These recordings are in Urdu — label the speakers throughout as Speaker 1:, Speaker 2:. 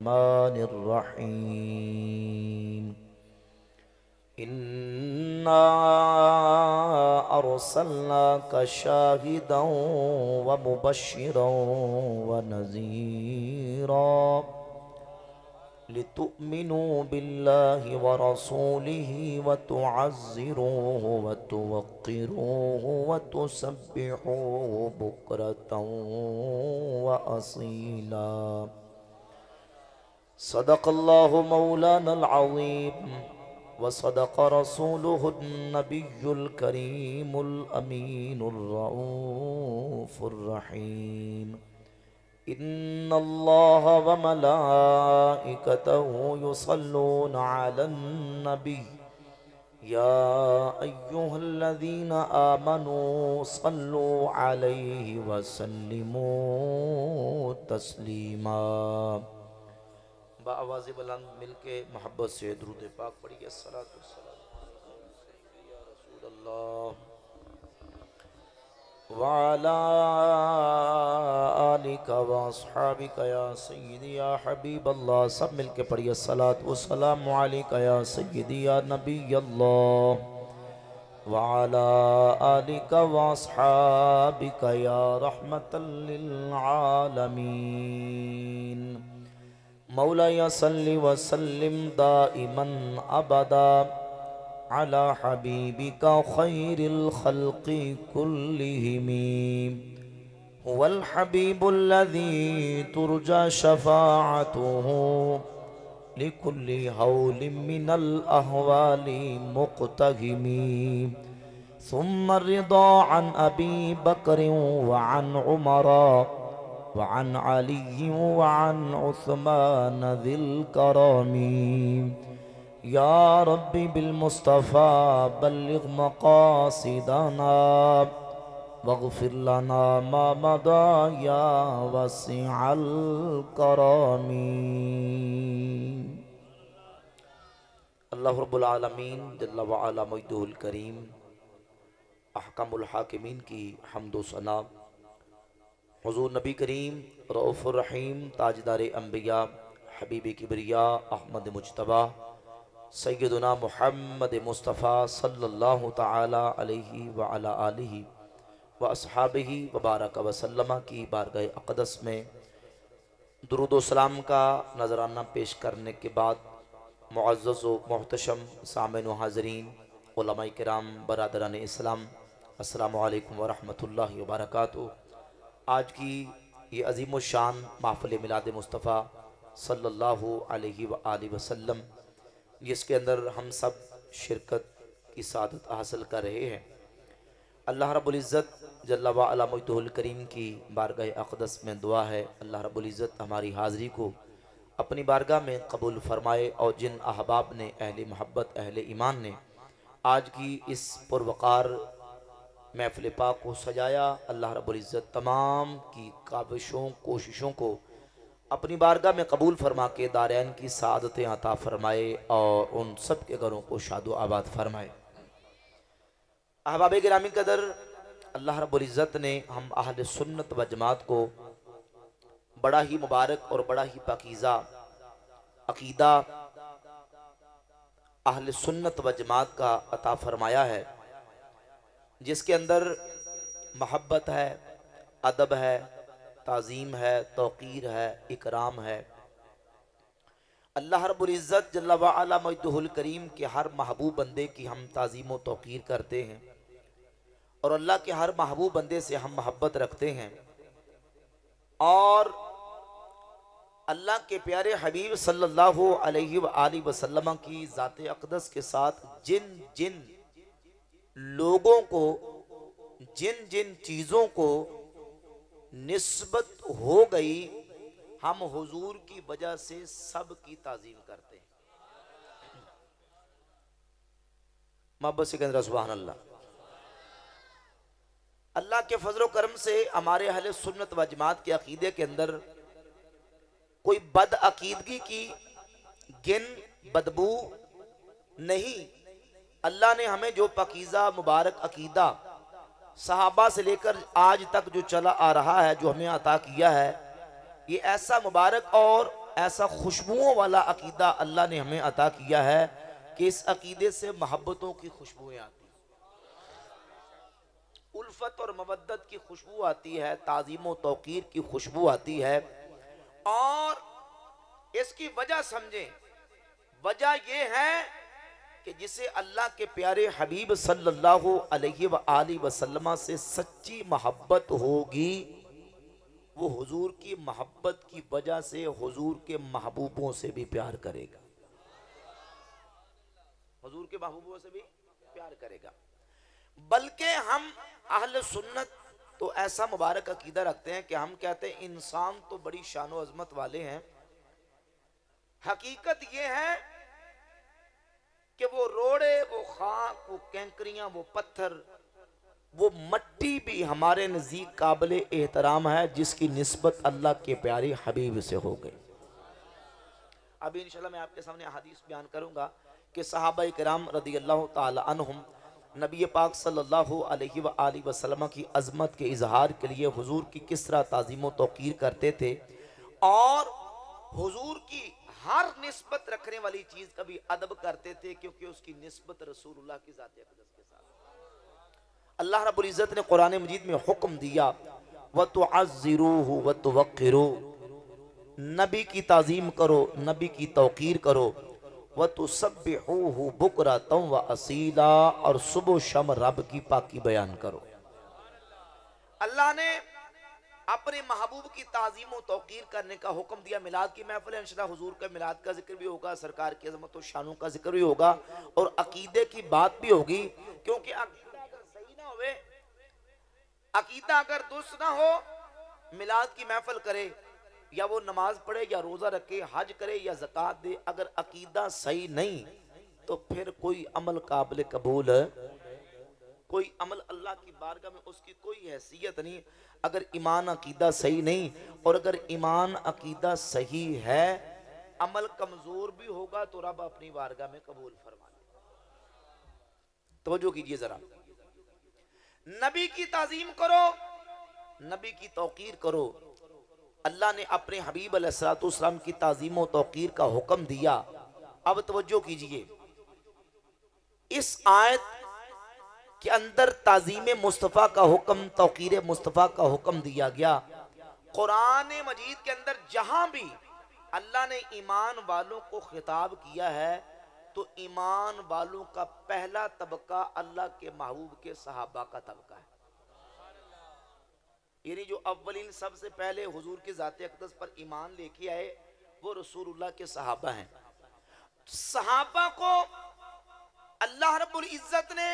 Speaker 1: الرحمن الرحيم إنا أرسلناك شاهدا ومبشرا ونذيرا لتؤمنوا بالله ورسوله وتعزروه وتوقروه وتسبحوه بكرة وأصيلا. صدق الله مولانا العظيم وصدق رسوله النبي الكريم الأمين الرؤوف الرحيم. إن الله وملائكته يصلون على النبي يا أيها الذين آمنوا صلوا عليه وسلموا تسليما. بآواز بلند مل کے محبت سے درود پاک پڑھیے. الصلاۃ والسلام یا رسول اللہ وعلى آلك واصحابك یا سیدی یا حبیب اللہ. سب مل کے پڑھیے. الصلاۃ والسلام علیک یا سیدی یا نبی اللہ وعلى آلك واصحابك یا رحمتا للعالمین. مولاي صل وسلم دائما ابدا على حبيبك خير الخلق كلهم. هو الحبيب الذي ترجى شفاعته لكل هول من الأهوال مقتهم. ثم الرضا عن أبي بكر وعن عمر وعن علي وعن عثمان ذي الكرم. يا ربي بالمصطفى بلغ مقاصدنا واغفر لنا ما مضى يا واسع الكرم. اللہ رب العالمین جل وعلا مجدہ الکریم احکم الحاکمین کی حمد و ثنا حضور نبی کریم رؤوف الرحیم تاجدار انبیاء حبیب کبریا احمد مجتبی سیدنا محمد مصطفیٰ صلی اللہ تعالی علیہ وعلی آلہ واصحابہ وبارک وسلم کی بارگاہ اقدس میں درود و سلام کا نذرانہ پیش کرنے کے بعد معزز و محتشم سامعین و حاضرین علماء کرام برادران اسلام السلام علیکم ورحمۃ اللہ وبرکاتہ. آج کی یہ عظیم الشان محفل میلاد مصطفیٰ صلی اللہ علیہ وآلہ وسلم جس کے اندر ہم سب شرکت کی سعادت حاصل کر رہے ہیں، اللہ رب العزت جل وعلا مجدہ الکریم کی بارگاہ اقدس میں دعا ہے اللہ رب العزت ہماری حاضری کو اپنی بارگاہ میں قبول فرمائے، اور جن احباب نے اہل محبت اہل ایمان نے آج کی اس پروقار محفل پاک کو سجایا، اللہ رب العزت تمام کی کاوشوں کوششوں کو اپنی بارگاہ میں قبول فرما کے دارین کی سعادتیں عطا فرمائے اور ان سب کے گھروں کو شاد و آباد فرمائے. احباب گرامی قدر، اللہ رب العزت نے ہم اہل سنت و جماعت کو بڑا ہی مبارک اور بڑا ہی پاکیزہ عقیدہ اہل سنت و جماعت کا عطا فرمایا ہے، جس کے اندر محبت ہے، ادب ہے، تعظیم ہے، توقیر ہے، اکرام ہے. اللہ رب العزت جل وعلا مجدہ الکریم کے ہر محبوب بندے کی ہم تعظیم و توقیر کرتے ہیں، اور اللہ کے ہر محبوب بندے سے ہم محبت رکھتے ہیں، اور اللہ کے پیارے حبیب صلی اللہ علیہ وآلہ وسلم کی ذات اقدس کے ساتھ جن جن لوگوں کو جن جن چیزوں کو نسبت ہو گئی ہم حضور کی وجہ سے سب کی تعظیم کرتے ہیں. محبت سے کہنے سبحان اللہ. اللہ کے فضل و کرم سے ہمارے اہل سنت و جماعت کے عقیدے کے اندر کوئی بد عقیدگی کی گن بدبو نہیں. اللہ نے ہمیں جو پاکیزہ مبارک عقیدہ صحابہ سے لے کر آج تک جو چلا آ رہا ہے، جو ہمیں عطا کیا ہے، یہ ایسا مبارک اور ایسا خوشبوؤں والا عقیدہ اللہ نے ہمیں عطا کیا ہے کہ اس عقیدے سے محبتوں کی خوشبوئیں آتی ہیں، الفت اور مودت کی خوشبو آتی ہے، تعظیم و توقیر کی خوشبو آتی ہے۔ اور اس کی وجہ سمجھیں، وجہ یہ ہے کہ جسے اللہ کے پیارے حبیب صلی اللہ علیہ وآلہ وسلم سے سچی محبت ہوگی، وہ حضور کی محبت کی وجہ سے حضور کے محبوبوں سے بھی پیار کرے گا، حضور کے محبوبوں سے بھی پیار کرے گا۔ بلکہ ہم اہل سنت تو ایسا مبارک عقیدہ رکھتے ہیں کہ ہم کہتے ہیں انسان تو بڑی شان و عظمت والے ہیں، حقیقت یہ ہے کہ وہ روڑے، وہ خاک، وہ کینکریاں، وہ پتھر، وہ مٹی بھی ہمارے نزدیک قابل احترام ہے جس کی نسبت اللہ کے پیارے حبیب سے ہو گئی۔ ابھی انشاءاللہ میں آپ کے سامنے حدیث بیان کروں گا کہ صحابہ کرام رضی اللہ تعالی عنہم نبی پاک صلی اللہ علیہ وآلہ وسلم کی عظمت کے اظہار کے لیے حضور کی کس طرح تعظیم و توقیر کرتے تھے، اور حضور کی ہر نسبت رکھنے والی چیز کا بھی ادب کرتے تھے، کیونکہ اس کی نسبت رسول اللہ کی ذات اقدس کے ساتھ۔ اللہ رب العزت نے قرآن مجید میں حکم دیا وَتُعَزِّرُوهُ وَتُوَقِّرُوهُ، نبی کی تعظیم کرو، نبی کی توقیر کرو، وَتُسَبِّحُوهُ بُكْرَةً وَأَصِيلًا، اور صبح و شام رب کی پاکی بیان کرو۔ اللہ نے اپنے محبوب کی تعظیم و توقیر کرنے کا حکم دیا۔ میلاد کی محفل ہے، انشاءاللہ حضور کا میلاد کا ذکر بھی ہوگا، سرکار کی عظمت و شانوں کا ذکر بھی ہوگا، اور عقیدے کی بات بھی ہوگی، کیونکہ عقیدہ اگر صحیح نہ ہوئے، عقیدہ اگر درست نہ ہو، میلاد کی محفل کرے یا وہ نماز پڑھے یا روزہ رکھے، حج کرے یا زکوٰۃ دے، اگر عقیدہ صحیح نہیں تو پھر کوئی عمل قابل قبول، کوئی عمل اللہ کی بارگاہ میں اس کی کوئی حیثیت نہیں۔ اگر ایمان عقیدہ صحیح نہیں، اور اگر ایمان عقیدہ صحیح ہے، عمل کمزور بھی ہوگا تو رب اپنی بارگاہ میں قبول فرما لے۔ توجہ کیجئے ذرا، نبی کی تعظیم کرو، نبی کی توقیر کرو۔ اللہ نے اپنے حبیب علیہ السلام کی تعظیم و توقیر کا حکم دیا۔ اب توجہ کیجئے، اس آیت کے اندر تعظیم مصطفیٰ کا حکم، توقیر مصطفیٰ کا حکم دیا گیا۔ قرآن مجید کے اندر جہاں بھی اللہ نے ایمان والوں کو خطاب کیا ہے تو ایمان والوں کا پہلا طبقہ اللہ کے محبوب کے صحابہ کا طبقہ ہے، یعنی جو اولین سب سے پہلے حضور کی ذات اقدس پر ایمان لے کے آئے وہ رسول اللہ کے صحابہ ہیں۔ صحابہ کو اللہ رب العزت نے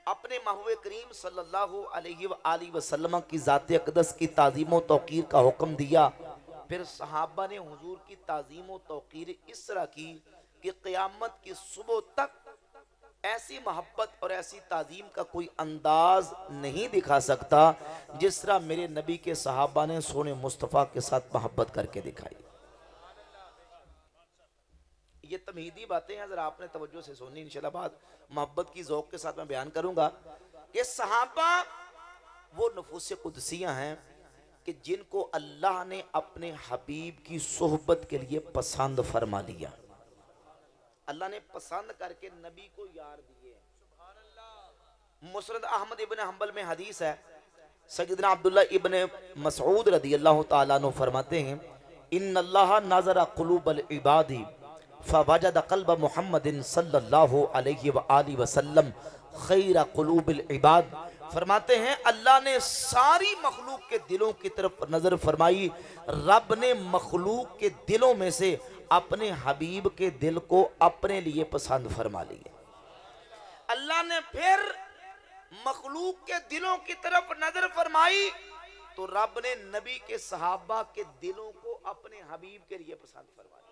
Speaker 1: اپنے محبوب کریم صلی اللہ علیہ وآلہ وسلم کی ذات اقدس کی تعظیم و توقیر کا حکم دیا۔ پھر صحابہ نے حضور کی تعظیم و توقیر اس طرح کی کہ قیامت کی صبح تک ایسی محبت اور ایسی تعظیم کا کوئی انداز نہیں دکھا سکتا جس طرح میرے نبی کے صحابہ نے سونے مصطفیٰ کے ساتھ محبت کر کے دکھائی۔ یہ تمہیدی باتیں ہیں، ذرا آپ نے توجہ سے سننی، انشاءاللہ بعد محبت کی ذوق کے ساتھ میں بیان کروں گا کہ صحابہ وہ نفوس قدسیاں ہیں کہ جن کو اللہ نے اپنے حبیب کی صحبت کے لیے پسند فرما لیا۔ اللہ نے پسند کر کے نبی کو یار دیے۔ مسند احمد ابن حنبل میں حدیث ہے، سیدنا عبداللہ ابن مسعود رضی اللہ تعالیٰ عنہ فرماتے ہیں ان اللہ نظر قلوب العباد فوجد قلب محمد صلی اللہ علیہ وآلہ وسلم خیر قلوب العباد۔ فرماتے ہیں اللہ نے ساری مخلوق کے دلوں کی طرف نظر فرمائی، رب نے مخلوق کے دلوں میں سے اپنے حبیب کے دل کو اپنے لیے پسند فرما لیے۔ اللہ نے پھر مخلوق کے دلوں کی طرف نظر فرمائی تو رب نے نبی کے صحابہ کے دلوں کو اپنے حبیب کے لیے پسند فرما لیا۔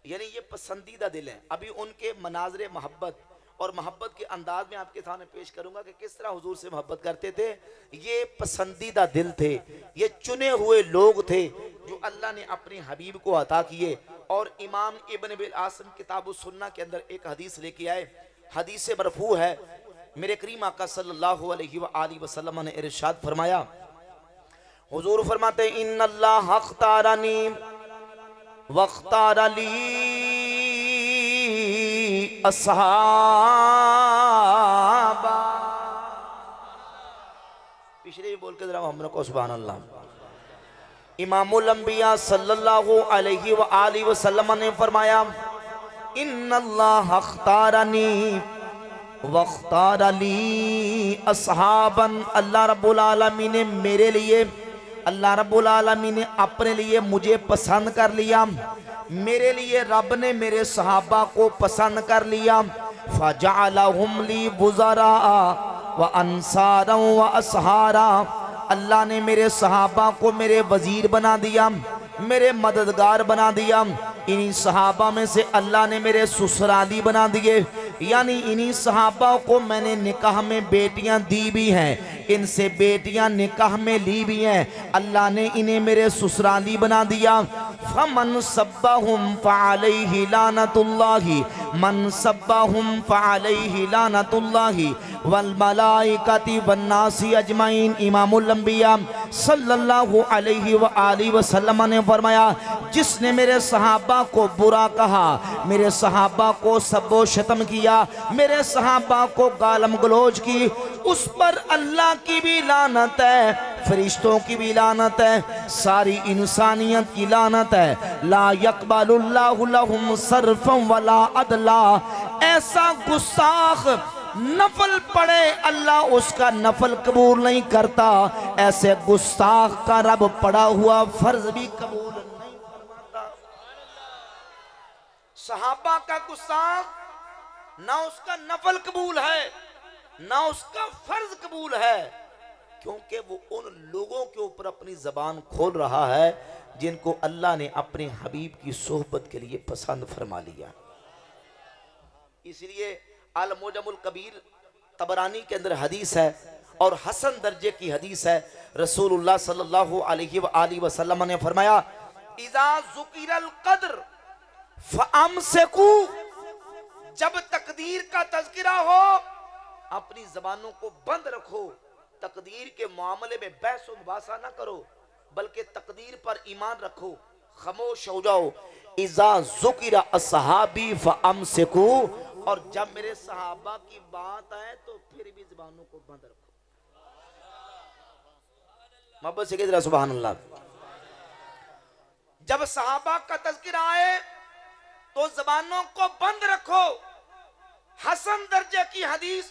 Speaker 1: یعنی یہ پسندیدہ دل ہیں۔ ابھی ان کے مناظر محبت اور محبت کے انداز میں آپ کے سامنے پیش کروں گا کہ کس طرح حضور سے محبت کرتے تھے۔ یہ پسندیدہ دل تھے، یہ چنے ہوئے لوگ تھے جو اللہ نے اپنے حبیب کو عطا کیے۔ اور امام ابن ابی العاصم کتاب السنہ کے اندر ایک حدیث لے کے آئے، حدیث مرفوع ہے، میرے کریم آقا صلی اللہ علیہ وآلہ وسلم نے ارشاد فرمایا، حضور فرماتے ان اللہ اختارنی واختار لی اصحابا. پچھلے بھی بول کے ذرا ہم کو سبحان اللہ. امام الانبیاء صلی اللہ علیہ وآلہ وسلم نے فرمایا ان اللہ اختارنی واختار لی اصحابا. اللہ رب العالمین نے میرے لیے، اللہ رب العالمین نے اپنے لیے مجھے پسند کر لیا، میرے لیے رب نے میرے صحابہ کو پسند کر لیا. فجعلہم لی وزراء وانصارا واسحارا. اللہ نے میرے صحابہ کو میرے وزیر بنا دیا، میرے مددگار بنا دیا. انہی صحابہ میں سے اللہ نے میرے سسرالی بنا دیے، یعنی انہی صحابہ کو میں نے نکاح میں بیٹیاں دی بھی ہیں، ان سے بیٹیاں نکاح میں لی بھی ہیں. اللہ نے انہیں میرے سسرالی بنا دیا. فمن سبہم فعلیہ لعنت اللہ، من سبہم فعلیہ لعنت اللہ والملائکۃ والناس اجمعین. امام الانبیاء صلی اللہ علیہ وآلہ وسلم نے فرمایا جس نے میرے صحابہ کو برا کہا، میرے صحابہ کو سب و شتم کیا، میرے صحابہ کو گالم گلوچ کی، اس پر اللہ کی بھی لعنت ہے، فرشتوں کی بھی لعنت ہے، ساری انسانیت کی لعنت ہے. لا یقبل اللہ لہم صرفا ولا عدلا. ایسا گستاخ نفل پڑے اللہ اس کا نفل قبول نہیں کرتا، ایسے گستاخ کا رب پڑا ہوا فرض بھی قبول نہیں فرماتا. صحابہ کا گستاخ نہ اس کا نفل قبول ہے نہ اس کا فرض قبول ہے، کیونکہ وہ ان لوگوں کے اوپر اپنی زبان کھول رہا ہے جن کو اللہ نے اپنے حبیب کی صحبت کے لیے پسند فرما لیا. اس لیے المعجم الکبیر طبرانی کے اندر حدیث ہے اور حسن درجے کی حدیث ہے. رسول اللہ صلی اللہ علیہ وآلہ وسلم نے فرمایا اذا ذکر القدر فامسکوا. جب تقدیر کا تذکرہ ہو اپنی زبانوں کو بند رکھو، تقدیر کے معاملے میں بحث و مباحثہ نہ کرو بلکہ تقدیر پر ایمان رکھو، خاموش ہو جاؤ. اذا ذکر اصحابی فامسکوا. اور جب میرے صحابہ کی بات آئے تو پھر بھی زبانوں کو بند رکھو. محبت سے کہہ رہا سبحان اللہ. جب صحابہ کا تذکرہ آئے تو زبانوں کو بند رکھو. حسن درجے کی حدیث.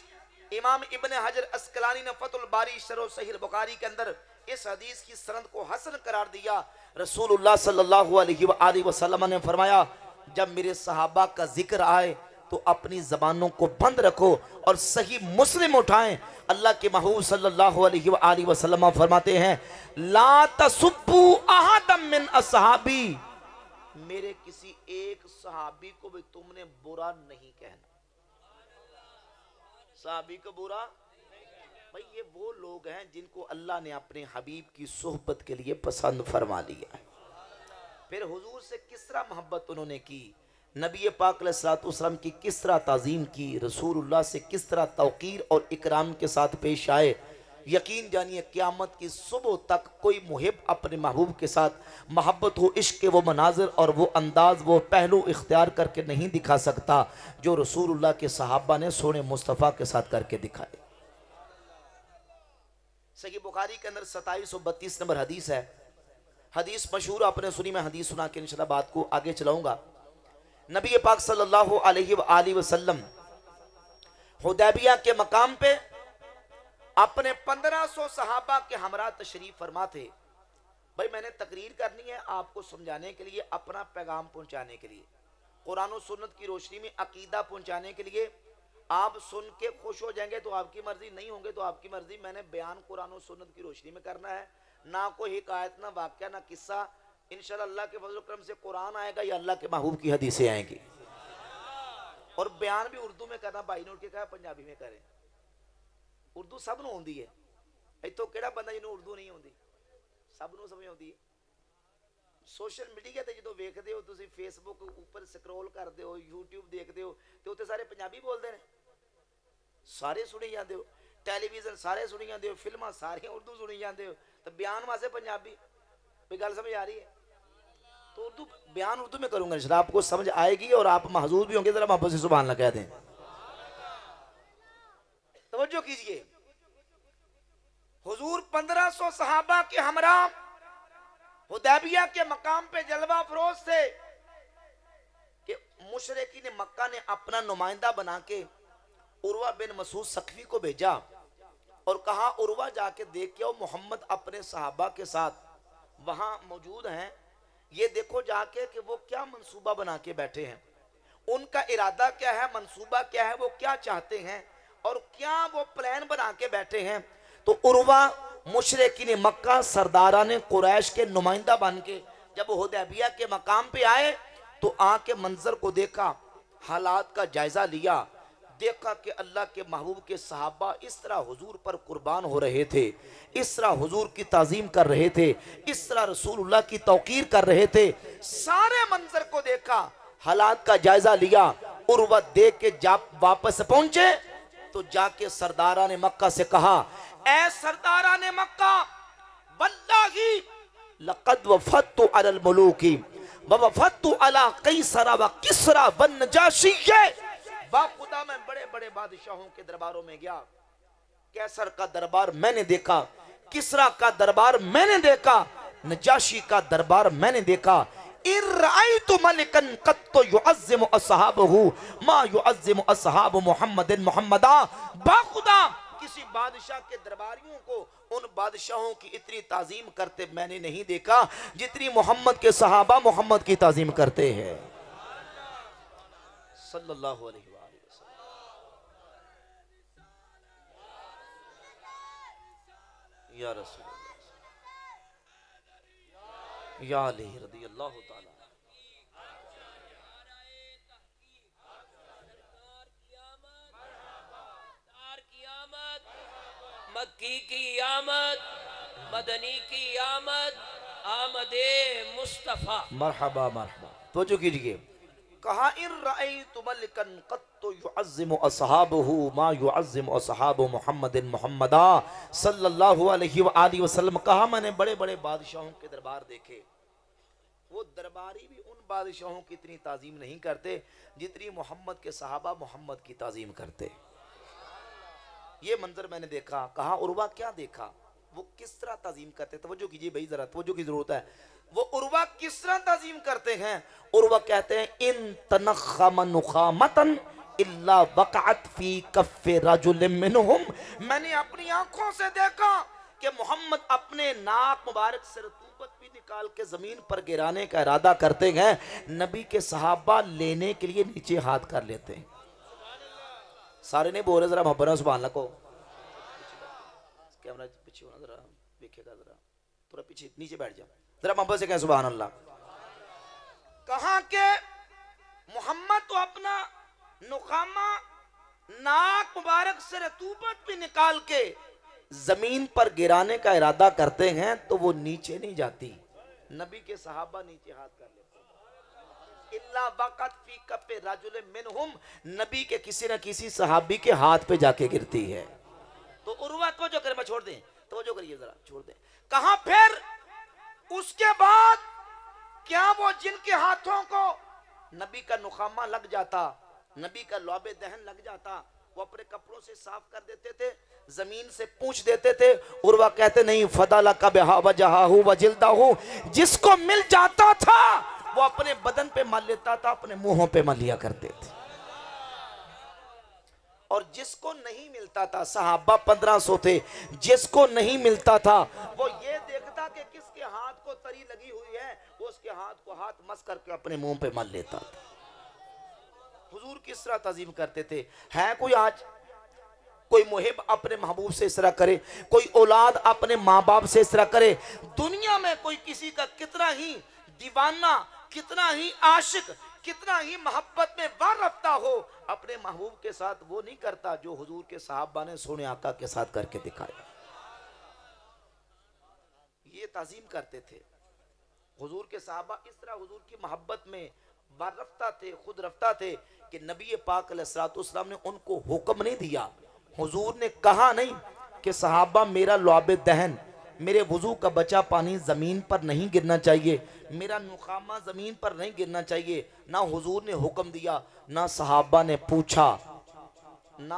Speaker 1: امام ابن حجر اسقلانی نے فتح الباری شرح صحیح البخاری کے اندر اس حدیث کی سند کو حسن قرار دیا. رسول اللہ صلی اللہ علیہ وآلہ وسلم نے فرمایا جب میرے صحابہ کا ذکر آئے تو اپنی زبانوں کو بند رکھو. اور صحیح مسلم اٹھائیں. اللہ کے محبوب صلی اللہ علیہ وآلہ وسلم فرماتے ہیں لا تسبوا احدا من اصحابی. میرے کسی ایک صحابی کو بھی تم نے برا نہیں کہنا. صحابی کو برا بھئی، یہ وہ لوگ ہیں جن کو اللہ نے اپنے حبیب کی صحبت کے لیے پسند فرما لیا. پھر حضور سے کس طرح محبت انہوں نے کی، نبی پاک علیہ الصلوۃ والسلام کی کس طرح تعظیم کی، رسول اللہ سے کس طرح توقیر اور اکرام کے ساتھ پیش آئے. یقین جانیے قیامت کی صبح تک کوئی محب اپنے محبوب کے ساتھ محبت ہو، عشق کے وہ مناظر اور وہ انداز، وہ پہلو اختیار کر کے نہیں دکھا سکتا جو رسول اللہ کے صحابہ نے سونے مصطفیٰ کے ساتھ کر کے دکھائے. صحیح بخاری کے اندر 2732 نمبر حدیث ہے. حدیث مشہور آپ نے سنی، میں حدیث سنا کے انشاءاللہ بات کو آگے چلاؤں گا. نبی پاک صلی اللہ علیہ وآلہ وسلم حدیبیہ کے مقام پہ اپنے 1500 صحابہ کے ہمراہ تشریف فرما تھے. بھائی میں نے تقریر کرنی ہے آپ کو سمجھانے کے لیے، اپنا پیغام پہنچانے کے لیے، قرآن و سنت کی روشنی میں عقیدہ پہنچانے کے لیے. آپ سن کے خوش ہو جائیں گے تو آپ کی مرضی، نہیں ہوں گے تو آپ کی مرضی. میں نے بیان قرآن و سنت کی روشنی میں کرنا ہے، نہ کوئی حکایت، نہ واقعہ، نہ قصہ. انشاءاللہ اللہ کے فضل و کرم سے قرآن آئے گا یا اللہ کے محبوب کی حدیثیں آئیں گی. اور بیان بھی اردو میں کرنا. بھائی نے اٹھ کے کہا پنجابی میں کریں. اردو سب نو ہوندی ہے، ایتھوں کیڑا بندہ جنوں اردو نہیں ہوندی؟ سب نو سمجھ ہوندی ہے. سوشل میڈیا تے جدوں ویکھدے ہو تسی، فیس بک اوپر سکرول کردے ہو، یوٹیوب دیکھدے ہو تے اوتے سارے پنجابی بولدے نے، سارے سنی جاندے ہو. ٹیلی ویژن سارے سنی جاندے ہو، فلماں ساری اردو سنی جاندے ہو، تے بیان واسطے پنجابی. کوئی گل سمجھ آ رہی ہے؟ تو اردو بیان اردو میں کروں گا انشاءاللہ، آپ کو سمجھ آئے گی اور آپ محظوظ بھی ہوں گے، ذرا محبت سے سبحان اللہ کہہ دیں۔ توجہ کیجئے، حضور 1500 صحابہ کے ہمراہ حدیبیہ کے مقام پہ جلوہ افروز تھے کہ مشرکین مکہ نے اپنا نمائندہ بنا کے عروہ بن مسعود ثقفی کو بھیجا اور کہا عروہ جا کے دیکھ کے محمد اپنے صحابہ کے ساتھ وہاں موجود ہیں، یہ دیکھو جا کے کہ وہ کیا منصوبہ بنا کے بیٹھے ہیں، ان کا ارادہ کیا ہے، منصوبہ کیا ہے، وہ کیا چاہتے ہیں اور کیا وہ پلان بنا کے بیٹھے ہیں۔ تو عروہ مشرکین مکہ سرداران قریش کے نمائندہ بن کے جب حدیبیہ کے مقام پہ آئے تو آ کے منظر کو دیکھا، حالات کا جائزہ لیا، دیکھا کہ اللہ کے محبوب کے صحابہ اس طرح حضور پر قربان ہو رہے تھے، اس طرح حضور کی تعظیم کر رہے تھے، اس طرح رسول اللہ کی توقیر کر رہے تھے، سارے منظر کو دیکھا، حالات کا جائزہ لیا۔ عروہ دیکھ کے واپس پہنچے تو جا کے سرداران مکہ سے کہا، اے سرداران مکہ، واللہ لقد وفدت علی الملوک ووفدت علی قیصر و کسری والنجاشی، با خدا میں بڑے بڑے بادشاہوں کے درباروں میں گیا، قیصر کا دربار میں نے دیکھا، کسریٰ کا دربار میں نے دیکھا، نجاشی کا دربار میں نے دیکھا، ان رأیت ملکا قط يعظم اصحابہ ما يعظم اصحاب محمد محمدا، با خدا کسی بادشاہ کے درباریوں کو ان بادشاہوں کی اتنی تعظیم کرتے میں نے نہیں دیکھا جتنی محمد کے صحابہ محمد کی تعظیم کرتے ہیں صلی اللہ علیہ وآلہ وسلم۔ یا رسول اللہ، یا علی رضی اللہ تعالی۔
Speaker 2: مکی کی آمد، مدنی کی آمد، آمد مصطفیٰ،
Speaker 1: مرحبا مرحبا۔ توجہ کیجئے، کہا ان رأیت ملکا قط يعظم اصحابہ ما يعظم اصحاب محمد محمدا صلی اللہ علیہ وآلہ وسلم، کہا میں نے بڑے بڑے بادشاہوں کے دربار دیکھے، وہ درباری بھی ان بادشاہوں کی اتنی تعظیم نہیں کرتے جتنی محمد کے صحابہ محمد کی تعظیم کرتے۔ یہ منظر میں نے دیکھا۔ کہا عروہ کیا دیکھا، وہ کس طرح تعظیم کرتے؟ توجہ کیجئے بھائی، ذرا توجہ کی ضرورت ہے۔ وہ عروہ کس طرح تعظیم کرتے ہیں؟ عروہ کہتے ہیں ان تنخم نخامتا الا وقعت فی کف رجل منہم، میں نے اپنی آنکھوں سے دیکھا کہ محمد اپنے ناک مبارک سے رطوبت بھی نکال کے زمین پر گرانے کا ارادہ کرتے ہیں، نبی کے صحابہ لینے کے لیے نیچے ہاتھ کر لیتے ہیں۔ سارے نہیں بول رہے، ذرا محبت سبحان اللہ کو، کیمرہ پیچھے ہونا، ذرا دیکھے گا، ذرا تھوڑا پیچھے نیچے بیٹھ جاؤ، ذرا محبت سے کہیں سبحان اللہ۔ کہاں کہ محمد تو اپنا نخامہ ناک مبارک سے رطوبت بھی نکال کے زمین پر گرانے کا ارادہ کرتے ہیں تو وہ نیچے نہیں جاتی، نبی کے صحابہ نیچے ہاتھ کر لیتے ہیں۔ اللہ وقت فی کف رجل منہم، نبی کے کسی نہ کسی صحابی کے ہاتھ پہ جا کے گرتی ہے۔ تو عروہ توجہ کریں، میں چھوڑ دیں، توجہ کریے ذرا، چھوڑ دیں۔ کہاں پھر اس کے بعد کیا وہ جن کے ہاتھوں کو نبی کا نخامہ لگ جاتا، نبی کا لعب دہن لگ جاتا، وہ اپنے کپڑوں سے صاف کر دیتے تھے، زمین سے پوچھ دیتے تھے؟ عروہ کہتے نہیں، فَضَلَكَ بِهَا وَجَهَاهُ وَجِلْدَهُ، جس کو مل جاتا تھا وہ اپنے بدن پہ مل لیتا تھا، اپنے منہوں پہ مل لیا کرتے تھے، اور جس کو نہیں ملتا تھا، صحابہ 1500 تھے، جس کو نہیں ملتا تھا وہ یہ دیکھتا کہ کس کے ہاتھ کو تری لگی ہوئی ہے، وہ اس کے ہاتھ کو ہاتھ مس کر کے اپنے منہ پہ مل لیتا تھا۔ حضور کس طرح تعظیم کرتے تھے؟ ہے کوئی آج کوئی محب اپنے محبوب سے اس طرح کرے؟ کوئی اولاد اپنے ماں باپ سے اس طرح کرے؟ دنیا میں کوئی کسی کا کتنا ہی دیوانہ، کتنا ہی عاشق، کتنا ہی محبت میں وابستہ ہو، اپنے محبوب کے ساتھ وہ نہیں کرتا جو حضور کے صحابہ نے سونے آقا کے ساتھ کر کے دکھایا۔ یہ تعظیم کرتے تھے حضور کے صحابہ، اس طرح حضور کی محبت میں وابستہ تھے، خود رفتہ تھے کہ نبی پاک علیہ السلام نے ان کو حکم نہیں دیا، حضور نے کہا نہیں کہ صحابہ میرا لعب دہن میرے وضو کا بچا پانی زمین پر نہیں گرنا چاہیے، میرا نخامہ زمین پر نہیں گرنا چاہیے۔ نہ حضور نے حکم دیا، نہ صحابہ نے پوچھا، نہ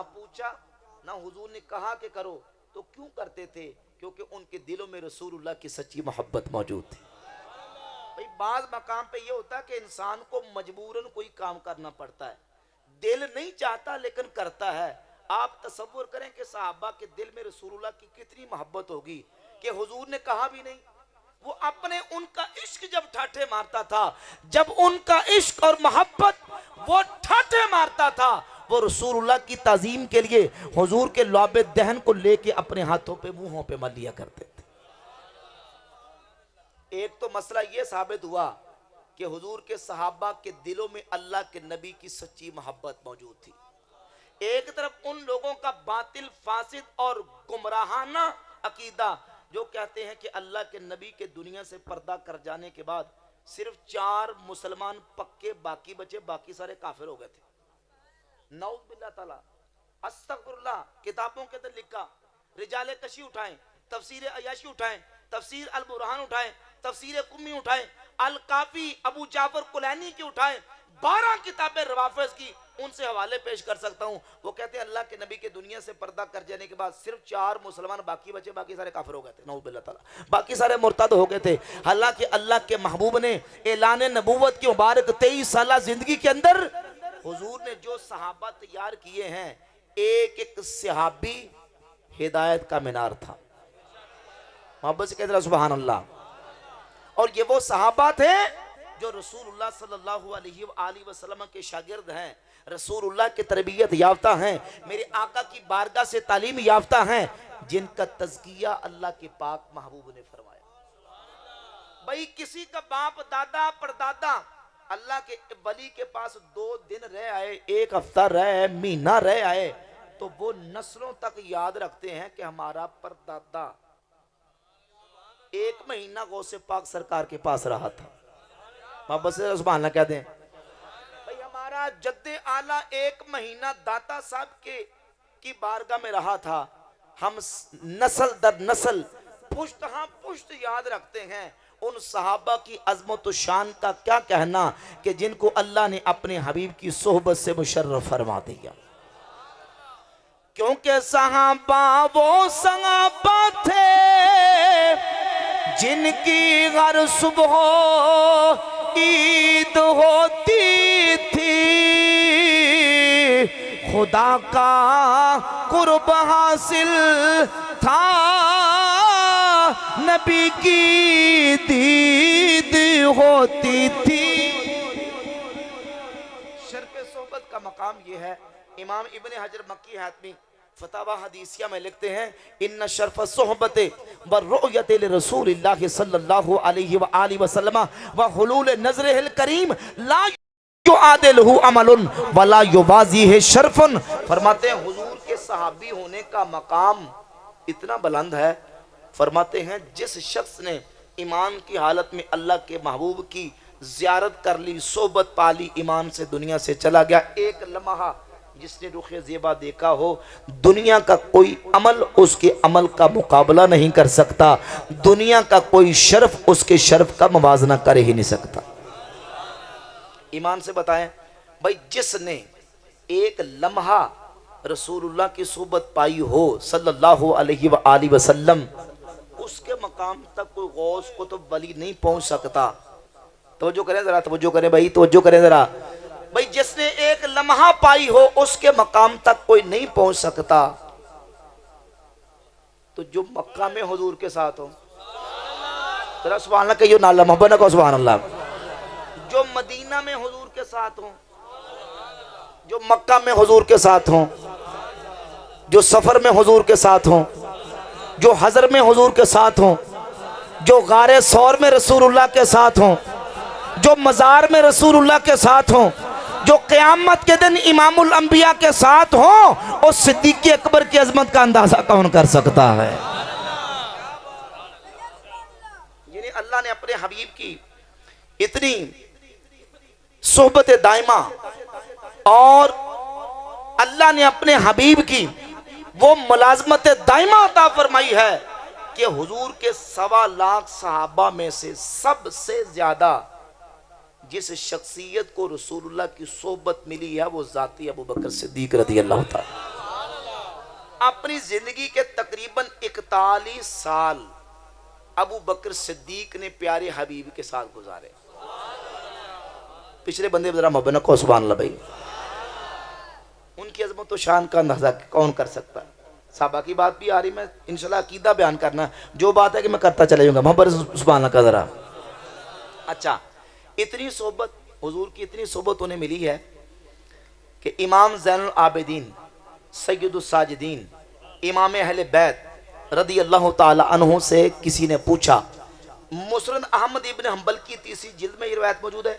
Speaker 1: حضور نے کہا کہ کرو، تو کیوں کرتے تھے؟ کیونکہ ان کے دلوں میں رسول اللہ کی سچی محبت موجود تھی۔ بھئی بعض مقام پہ یہ ہوتا ہے کہ انسان کو مجبوراً کوئی کام کرنا پڑتا ہے، دل نہیں چاہتا لیکن کرتا ہے۔ آپ تصور کریں کہ صحابہ کے دل میں رسول اللہ کی کتنی محبت ہوگی کہ حضور نے کہا بھی نہیں، وہ اپنے ان کا عشق جب ٹھاٹھے مارتا تھا، جب ان کا عشق اور محبت وہ ٹھاٹھے مارتا تھا، وہ رسول اللہ کی تعظیم کے لیے حضور کے لعاب دہن کو لے کے اپنے ہاتھوں پہ منہوں پہ مل لیا کرتے تھے۔ ایک تو مسئلہ یہ ثابت ہوا کہ حضور کے صحابہ کے دلوں میں اللہ کے نبی کی سچی محبت موجود تھی۔ ایک طرف ان لوگوں کا باطل، فاسد اور گمراہانہ عقیدہ جو کہتے ہیں کہ اللہ کے نبی کے دنیا سے پردہ کر جانے کے بعد صرف 4 مسلمان پکے باقی بچے، باقی سارے کافر ہو گئے تھے۔ نعوذ باللہ تعالی، استغفر اللہ۔ کتابوں کے اندر لکھا، رجال کشی اٹھائیں، تفسیر عیاشی اٹھائیں، تفسیر البرہان اٹھائیں، تفسیر قمی اٹھائیں، الکافی ابو جعفر کلینی کی اٹھائیں، 12 کتابیں روافظ کی، ان سے حوالے پیش کر سکتا ہوں۔ وہ کہتے ہیں اللہ کے نبی کے دنیا سے پردہ کر جانے کے بعد صرف 4 مسلمان باقی بچے، باقی سارے کافر ہو گئے تھے، نعوذ باللہ تعالی، باقی سارے مرتد ہو گئے تھے۔ حالانکہ اللہ کے محبوب نے اعلان نبوت کی مبارک 23 سالہ زندگی کے اندر حضور نے جو صحابہ تیار کیے ہیں، ایک ایک صحابی ہدایت کا مینار تھا۔ محبت سے کہتے ہیں سبحان اللہ۔ اور یہ وہ صحابہ تھے جو رسول اللہ صلی اللہ علیہ وآلہ وسلم کے شاگرد ہیں، رسول اللہ کی تربیت یافتہ ہیں، میرے آقا کی بارگاہ سے تعلیم یافتہ ہیں، جن کا تزکیہ اللہ کے پاک محبوب نے فرمایا۔ بھئی کسی کا باپ، دادا، پردادا اللہ کے ولی کے پاس 2 دن رہ آئے، 1 ہفتہ رہ آئے، مہینہ رہ آئے، تو وہ نسلوں تک یاد رکھتے ہیں کہ ہمارا پردادا 1 مہینہ غوث پاک سرکار کے پاس رہا تھا۔ محبت سے سبحان اللہ کہتے ہیں۔ بھئی ہمارا جد اعلیٰ 1 مہینہ داتا صاحب کی بارگاہ میں رہا تھا۔ ہم نسل در نسل، پشت ہاں پشت یاد رکھتے ہیں ان صحابہ کی عظمت و شان کا، کیا کہنا کہ جن کو اللہ نے اپنے حبیب کی صحبت سے مشرف فرما دیا۔ کیونکہ صحابہ وہ صحابہ تھے جن کی ہر صبح عید ہوتی تھی، خدا کا قرب حاصل تھا، نبی کی دید ہوتی تھی۔ شرف صحبت کا مقام یہ ہے۔ امام ابن حجر مکی حاتمی فتاوی حدیثیہ میں لکھتے ہیں، ان شرف صحبت والرؤیت لرسول اللہ صلی اللہ علیہ وآلہ وسلم وحلول نظرہ الکریم لا یعادلہ عمل ولا یوازیہ شرف۔ فرماتے ہیں حضور کے صحابی ہونے کا مقام اتنا بلند ہے، فرماتے ہیں جس شخص نے ایمان کی حالت میں اللہ کے محبوب کی زیارت کر لی، صحبت پالی، ایمان سے دنیا سے چلا گیا، 1 لمحہ جس نے رخ زیبا دیکھا ہو، دنیا کا کوئی عمل اس کے عمل کا مقابلہ نہیں کر سکتا، دنیا کا کوئی شرف اس کے شرف کا موازنہ کر ہی نہیں سکتا۔ ایمان سے بتائیں بھائی، جس نے 1 لمحہ رسول اللہ کی صحبت پائی ہو صلی اللہ علیہ وآلہ وسلم، اس کے مقام تک کوئی غوث قطب ولی نہیں پہنچ سکتا۔ توجہ کریں ذرا، توجہ کریں بھائی، توجہ کریں ذرا بھائی، جس نے 1 لمحہ پائی ہو اس کے مقام تک کوئی نہیں پہنچ سکتا۔ تو جو مکہ میں حضور کے ساتھ ہو، ذرا سبحان اللہ کہیو نا، محبت نہ کہو سبحان اللہ، جو مدینہ میں حضور کے ساتھ ہوں، جو مکہ میں حضور کے ساتھ ہوں، جو سفر میں حضور کے ساتھ ہوں، جو حضر میں حضور کے ساتھ ہوں، جو غار ثور میں رسول اللہ کے ساتھ ہوں، جو مزار میں رسول اللہ کے ساتھ ہوں، جو قیامت کے دن امام الانبیاء کے ساتھ ہوں، اور صدیق اکبر کی عظمت کا اندازہ کون کر سکتا ہے؟ یعنی اللہ نے اپنے حبیب کی اتنی صحبت دائمہ اور اللہ نے اپنے حبیب کی وہ ملازمت دائمہ عطا فرمائی ہے کہ حضور کے 1.25 صحابہ میں سے سب سے زیادہ جس شخصیت کو رسول اللہ کی صحبت ملی ہے وہ ذاتی ابو بکر صدیق رضی اللہ تعالی. اپنی زندگی کے تقریباً 41 سال ابو بکر صدیق نے پیارے حبیب کے ساتھ گزارے. پچھلے بندے ذرا مبنک کو سبحان اللہ بھائی. ان کی عظمت و شان کا اندازہ کون کر سکتا ہے. صحابہ کی بات بھی آ رہی, میں انشاءاللہ عقیدہ بیان کرنا, جو بات ہے کہ میں کرتا چلا جاؤں گا. محبت سبحان اللہ کا ذرا. اچھا, اتنی صحبت حضور کی اتنی صحبت انہیں ملی ہے کہ امام زین العابدین سید الساجدین امام اہل بیت رضی اللہ تعالی عنہ سے کسی نے پوچھا. مسند احمد ابن حنبل کی 3 جلد میں یہ روایت موجود ہے.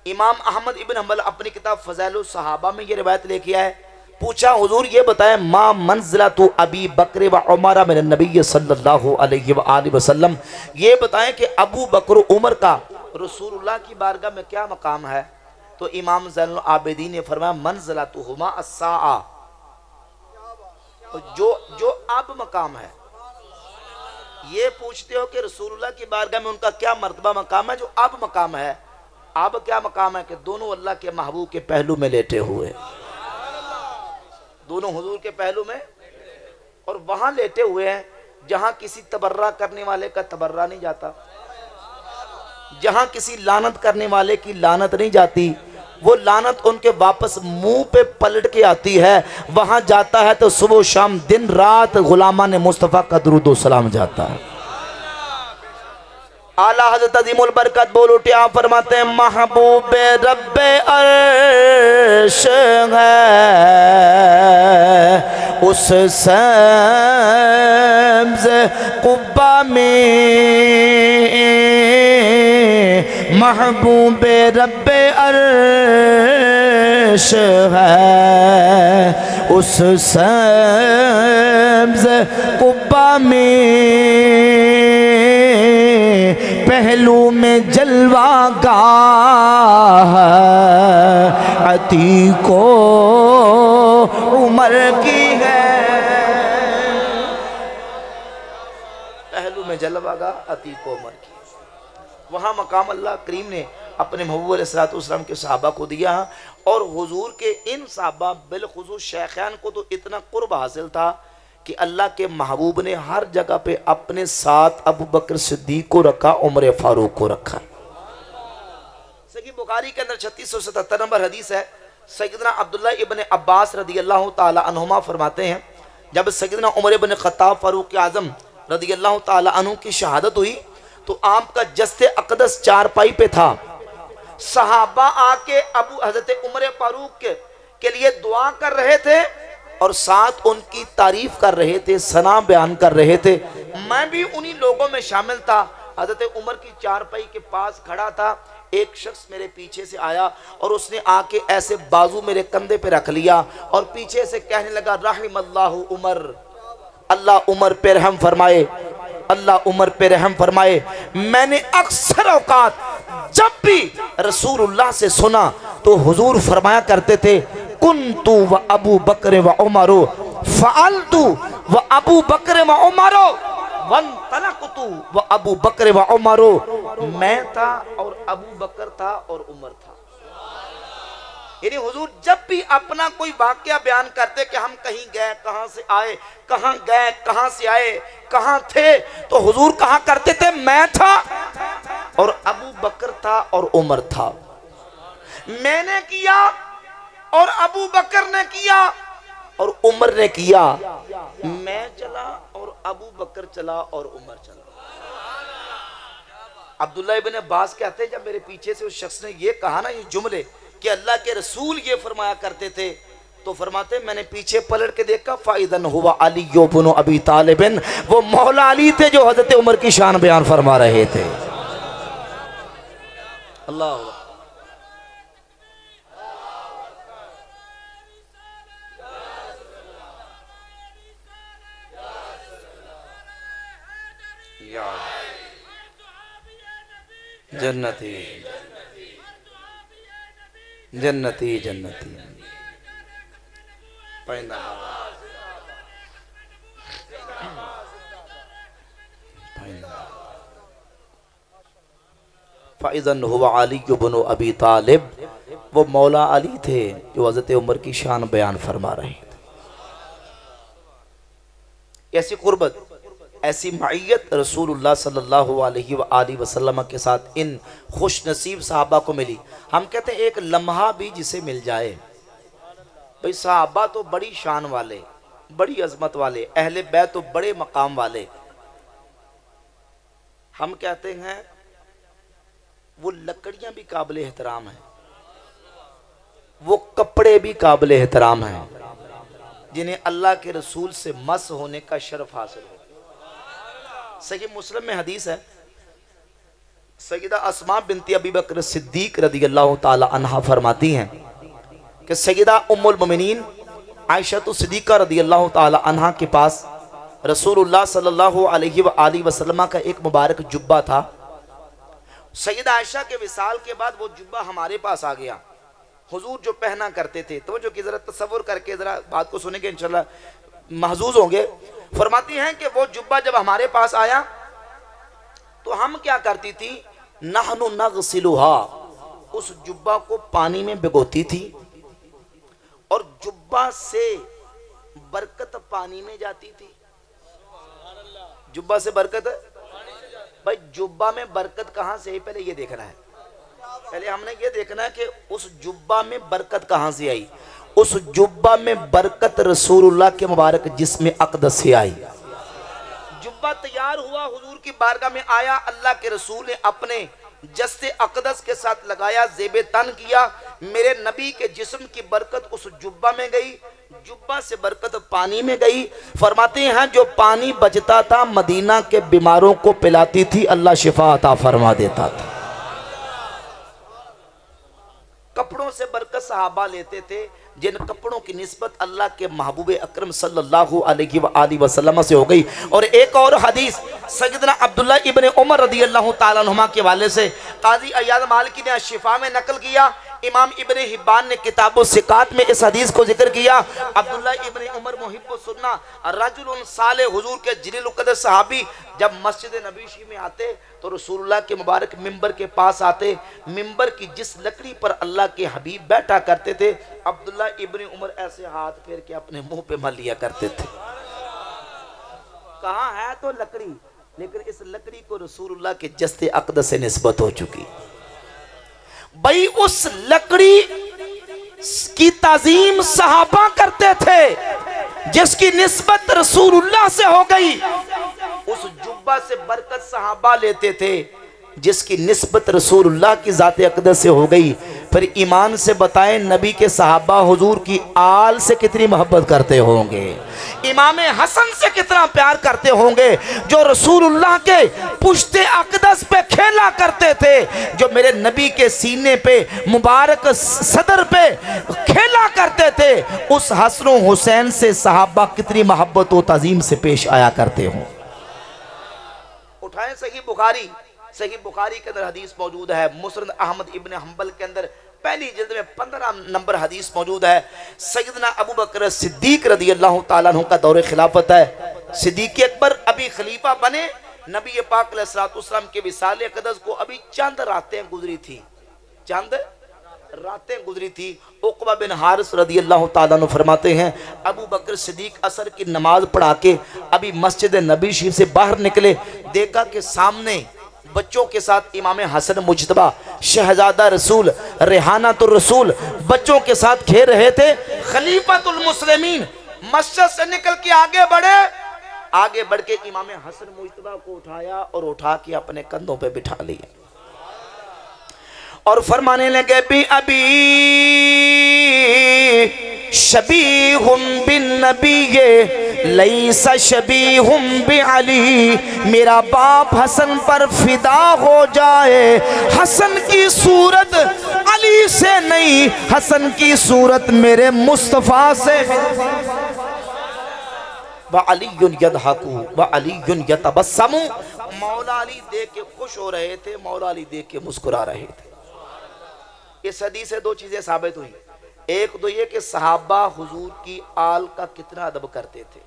Speaker 1: امام احمد ابن حنبل اپنی کتاب فضائل الصحابہ میں یہ روایت لے کے آئے. پوچھا حضور یہ بتائیں ما منزلۃ ابی بکر و عمر من النبی صلی اللہ علیہ وآلہ وسلم, یہ بتائیں کہ ابو بکر عمر کا رسول اللہ کی بارگاہ میں کیا مقام ہے. تو امام زین العابدین نے فرمایا منزلتہما الساعہ, جو اب مقام ہے. یہ پوچھتے ہو کہ رسول اللہ کی بارگاہ میں ان کا کیا مرتبہ مقام ہے, جو اب مقام ہے. اب کیا مقام ہے کہ دونوں اللہ کے محبوب کے پہلو میں لیٹے ہوئے, دونوں حضور کے پہلو میں, اور وہاں لیٹے ہوئے ہیں جہاں کسی تبرہ کرنے والے کا تبرہ نہیں جاتا, جہاں کسی لعنت کرنے والے کی لعنت نہیں جاتی. وہ لعنت ان کے واپس منہ پہ پلٹ کے آتی ہے. وہاں جاتا ہے تو صبح و شام دن رات غلامان مصطفیٰ کا درود و سلام جاتا ہے. اعلیٰ حضرت عظیم البرکت بول اٹھے, آپ فرماتے ہیں محبوب رب عرش ہے اس سبز قبہ میں, محبوب رب عرش ہے اس سبز قبہ میں, پہلو میں جلوہ گاہ عتیق و عمر کی ہے. پہلو میں جلوہ گاہ عتیق و عمر کی. وہاں مقام اللہ کریم نے اپنے محبوب علیہ السلام کے صحابہ کو دیا, اور حضور کے ان صحابہ بالخصوص شیخین کو تو اتنا قرب حاصل تھا کہ اللہ کے محبوب نے ہر جگہ پہ اپنے ساتھ ابو بکر صدیق کو رکھا, عمر فاروق کو رکھا. صحیح بخاری کے اندر 3677 نمبر حدیث ہے. سیدنا عبداللہ ابن عباس رضی اللہ تعالی عنہما فرماتے ہیں جب سیدنا عمر ابن خطاب فاروق اعظم رضی اللہ تعالی عنہ کی شہادت ہوئی تو آپ کا جسد اقدس چارپائی پہ تھا. صحابہ آ کے ابو حضرت عمر فاروق کے لیے دعا کر رہے تھے اور ساتھ ان کی تعریف کر رہے تھے, ثنا بیان کر رہے تھے. میں بھی انہی لوگوں میں شامل تھا. حضرت عمر کی چارپائی کے پاس کھڑا تھا, ایک شخص میرے پیچھے سے آیا اور اس نے آ کے ایسے بازو میرے کندھے پہ رکھ لیا اور پیچھے سے کہنے لگا رحم اللہ عمر, اللہ عمر پہ رحم فرمائے, اللہ عمر پہ رحم فرمائے. میں نے اکثر اوقات جب بھی رسول اللہ سے سنا تو حضور فرمایا کرتے تھے کنتو و ابو بکر و عمرو فعلتو و ابو بکر و عمرو وانطلقتو و ابو بکر و عمرو, میں تھا اور ابو بکر تھا اور عمر تھا. یعنی حضور جب بھی اپنا کوئی واقعہ بیان کرتے کہ ہم کہیں گئے کہاں سے آئے, کہاں گئے کہاں سے آئے, کہاں تھے, تو حضور کہاں کرتے تھے میں تھا اور ابو بکر تھا اور عمر تھا. میں نے کیا اور ابو بکر نے کیا اور عمر نے کیا, میں چلا اور ابو بکر چلا اور عمر چلا. عبداللہ ابن عباس کہتے ہیں جب میرے پیچھے سے اس شخص نے یہ کہا نا, یہ جملے کہ اللہ کے رسول یہ فرمایا کرتے تھے, تو فرماتے میں نے پیچھے پلٹ کے دیکھا فَإِذَنْ هُوَ عَلِيُّ بْنُ أَبِي طَالِبٍ, وہ مولا علی تھے جو حضرت عمر کی شان بیان فرما رہے تھے. اللہ جنتی جنتی جنتی پائندہ فَإِذَنْ هُوَ عَلِيُّ بْنُ أَبِي طَالِبٍ، وہ مولا علی تھے جو حضرت عمر کی شان بیان فرما رہے تھے۔ ایسی قربت، ایسی معیت رسول اللہ صلی اللہ علیہ وآلہ وسلم کے ساتھ ان خوش نصیب صحابہ کو ملی۔ ہم کہتے ہیں ایک لمحہ بھی جسے مل جائے، بھئی صحابہ تو بڑی شان والے، بڑی عظمت والے، اہل بیت تو بڑے مقام والے، ہم کہتے ہیں وہ لکڑیاں بھی قابل احترام ہیں، وہ کپڑے بھی قابل احترام ہیں، جنہیں اللہ کے رسول سے مس ہونے کا شرف حاصل ہو۔ صحیح مسلم میں حدیث ہے، سیدہ اسماء بنت ابی بکر صدیق رضی اللہ تعالی عنہا فرماتی ہیں کہ سیدہ ام المومنین عائشہ صدیقہ رضی اللہ تعالی عنہا کے پاس رسول اللہ صلی اللہ علیہ وآلہ وسلم کا ایک مبارک جبہ تھا۔ سیدہ عائشہ کے وصال کے بعد وہ جبہ ہمارے پاس آ گیا۔ حضور جو پہنا کرتے تھے، تو جو کہ ذرا تصور کر کے ذرا بات کو سنیں گے انشاءاللہ محظوظ ہوں گے۔ فرماتی ہیں کہ وہ جبہ جب ہمارے پاس آیا تو ہم کیا کرتی تھی، نحن نغسلها، اس جبہ کو پانی میں بھگوتی تھی اور جبہ سے برکت پانی میں جاتی تھی۔ جبہ سے برکت، بھائی جبہ میں برکت کہاں سے، پہلے یہ دیکھنا ہے، پہلے ہم نے یہ دیکھنا ہے کہ اس جبہ میں برکت کہاں سے آئی۔ اس جبہ میں برکت رسول اللہ کے مبارک جسم اقدس سے آئی۔ جبہ تیار ہوا، حضور کی بارگاہ میں آیا، اللہ کے رسول نے اپنے جسد اقدس کے ساتھ لگایا، زیب تن کیا، میرے نبی کے جسم کی برکت اس جبہ میں گئی، جبہ سے برکت پانی میں گئی۔ فرماتے ہیں جو پانی بچتا تھا مدینہ کے بیماروں کو پلاتی تھی، اللہ شفا عطا فرما دیتا تھا۔ کپڑوں سے برکت صحابہ لیتے تھے، جن کپڑوں کی نسبت اللہ کے محبوب اکرم صلی اللہ علیہ وآلہ وسلم سے ہو گئی۔ اور ایک اور حدیث سیدنا عبداللہ ابن عمر رضی اللہ تعالیٰ عنہما کے والے سے قاضی عیاض مالکی نے شفا میں نقل کیا، امام ابن حبان نے کتاب الثقات میں اس حدیث کو ذکر کیا۔ عبداللہ ابن عمر محب السنہ رجل صالح، حضور کے جلیل القدر صحابی، جب مسجد نبوی میں آتے تو رسول اللہ کے مبارک ممبر کے پاس آتے، ممبر کی جس لکڑی پر اللہ کے حبیب بیٹھا کرتے تھے، عبداللہ ابن عمر ایسے ہاتھ پھیر کے اپنے منہ پہ مل لیا کرتے تھے۔ کہاں ہے تو لکڑی، لیکن اس لکڑی کو رسول اللہ کے جسد اقدس سے نسبت ہو چکی۔ بھئی اس لکڑی کی تعظیم صحابہ کرتے تھے، جس کی نسبت رسول اللہ سے ہو گئی۔ اس جبہ سے برکت صحابہ لیتے تھے، جس کی نسبت رسول اللہ کی ذات اقدس سے ہو گئی۔ پھر ایمان سے بتائیں نبی کے صحابہ حضور کی آل سے کتنی محبت کرتے ہوں گے، امام حسن سے کتنا پیار کرتے ہوں گے، جو رسول اللہ کے پشت اقدس پہ کھیلا کرتے تھے، جو میرے نبی کے سینے پہ مبارک صدر پہ کھیلا کرتے تھے۔ اس حسن و حسین سے صحابہ کتنی محبت و تعظیم سے پیش آیا کرتے ہوں۔ اٹھائیں صحیح بخاری، صحیح بخاری کے اندر حدیث موجود ہے، مسند احمد ابن حنبل کے اندر پہلی جلد میں 15 نمبر حدیث موجود ہے۔ سیدنا ابو بکر صدیق رضی اللہ تعالیٰ عنہ کا دور خلافت ہے، صدیق اکبر ابھی خلیفہ بنے، نبی پاک علیہ السلام کے وصال اقدس کو ابھی چند راتیں گزری تھی، چند راتیں گزری تھی۔ عقبہ بن حارث رضی اللہ تعالیٰ عنہ فرماتے ہیں ابو بکر صدیق عصر کی نماز پڑھا کے ابھی مسجد نبی شریف سے باہر نکلے، دیکھا کہ سامنے بچوں کے ساتھ امام حسن مجتبیٰ شہزادہ رسول ریحانۃ الرسول بچوں کے ساتھ کھیل رہے تھے۔ خلیفۃ المسلمین مسجد سے نکل کے آگے بڑھے، آگے بڑھ کے امام حسن مجتبیٰ کو اٹھایا اور اٹھا کے اپنے کندھوں پہ بٹھا لیا اور فرمانے لگے بھی ابھی شبیہ بالنبی لیس شبیہ بعلی، میرا باپ حسن پر فدا ہو جائے، حسن کی صورت علی سے نہیں، حسن کی صورت میرے مصطفیٰ سے۔ وعلی یضحک وعلی یتبسم، مولا علی دیکھ کے خوش ہو رہے تھے، مولا علی دیکھ کے مسکرا رہے تھے۔ اس حدیث سے دو چیزیں ثابت ہوئی، ایک تو یہ کہ صحابہ حضور کی آل کا کتنا ادب کرتے تھے،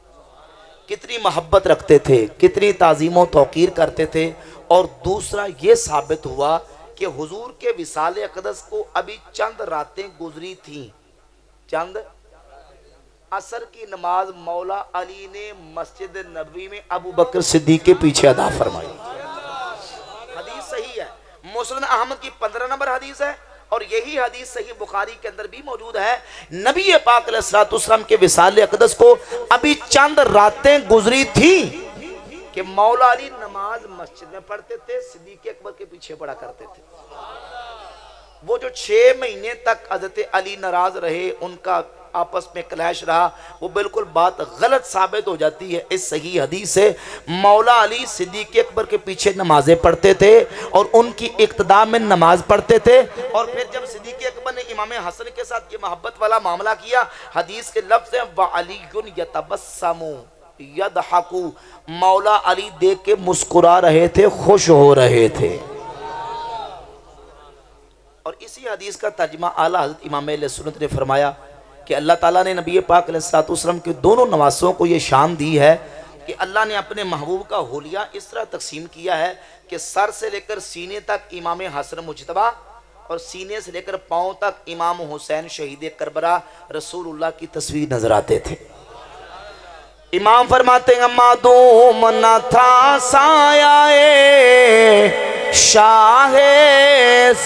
Speaker 1: کتنی محبت رکھتے تھے، کتنی تعظیم و توقیر کرتے تھے، اور دوسرا یہ ثابت ہوا کہ حضور کے وصال اقدس کو ابھی چند راتیں گزری تھیں، چند عصر کی نماز مولا علی نے مسجد نبوی میں ابو بکر صدیق کے پیچھے ادا فرمائی۔ حدیث صحیح ہے، مسند احمد کی 15 نمبر حدیث ہے، اور یہی حدیث صحیح بخاری کے اندر بھی موجود ہے۔ نبی پاک علیہ السلام کے وصال اقدس کو ابھی چند راتیں گزری تھیں کہ مولا علی نماز مسجد میں پڑھتے تھے، صدیق اکبر کے پیچھے پڑھا کرتے تھے۔ وہ جو 6 مہینے تک حضرت علی ناراض رہے، ان کا آپس میں کلیش رہا، وہ بالکل بات غلط ثابت ہو جاتی ہے اس صحیح حدیث سے۔ مولا علی صدیق اکبر کے پیچھے نمازیں پڑھتے تھے اور ان کی اقتداء میں نماز پڑھتے تھے، اور پھر جب صدیق اکبر نے امام حسن کے ساتھ یہ محبت والا معاملہ کیا، حدیث کے لفظ ہیں وَعَلِيٌّ يَتَبَسَّمُ يَضْحَكُ، مولا علی دیکھ کے مسکرا رہے تھے، خوش ہو رہے تھے۔ اور اسی حدیث کا ترجمہ اعلیٰ حضرت امام اہل سنت نے فرمایا کہ اللہ تعالیٰ نے نبی پاک علیہ السلام کے دونوں نواسوں کو یہ شان دی ہے کہ اللہ نے اپنے محبوب کا حلیہ اس طرح تقسیم کیا ہے کہ سر سے لے کر سینے تک امام حسن مجتبیٰ، اور سینے سے لے کر پاؤں تک امام حسین شہید کربلا رسول اللہ کی تصویر نظر آتے تھے۔ امام فرماتے ہیں معدوم نہ تھا سایہ شاہ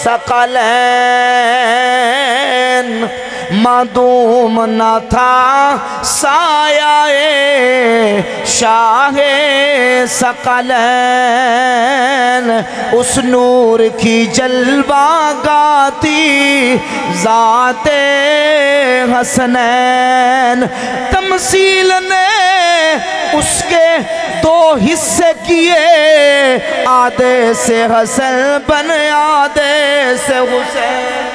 Speaker 1: ثقلین، معدوم نہ تھا سایہ شاہ ثقلین، اس نور کی جلوہ گاتی ذات حسنین، تمثیل نے اس کے 2 حصے کیے، آدھے سے حسن بنے آدھے سے حسین۔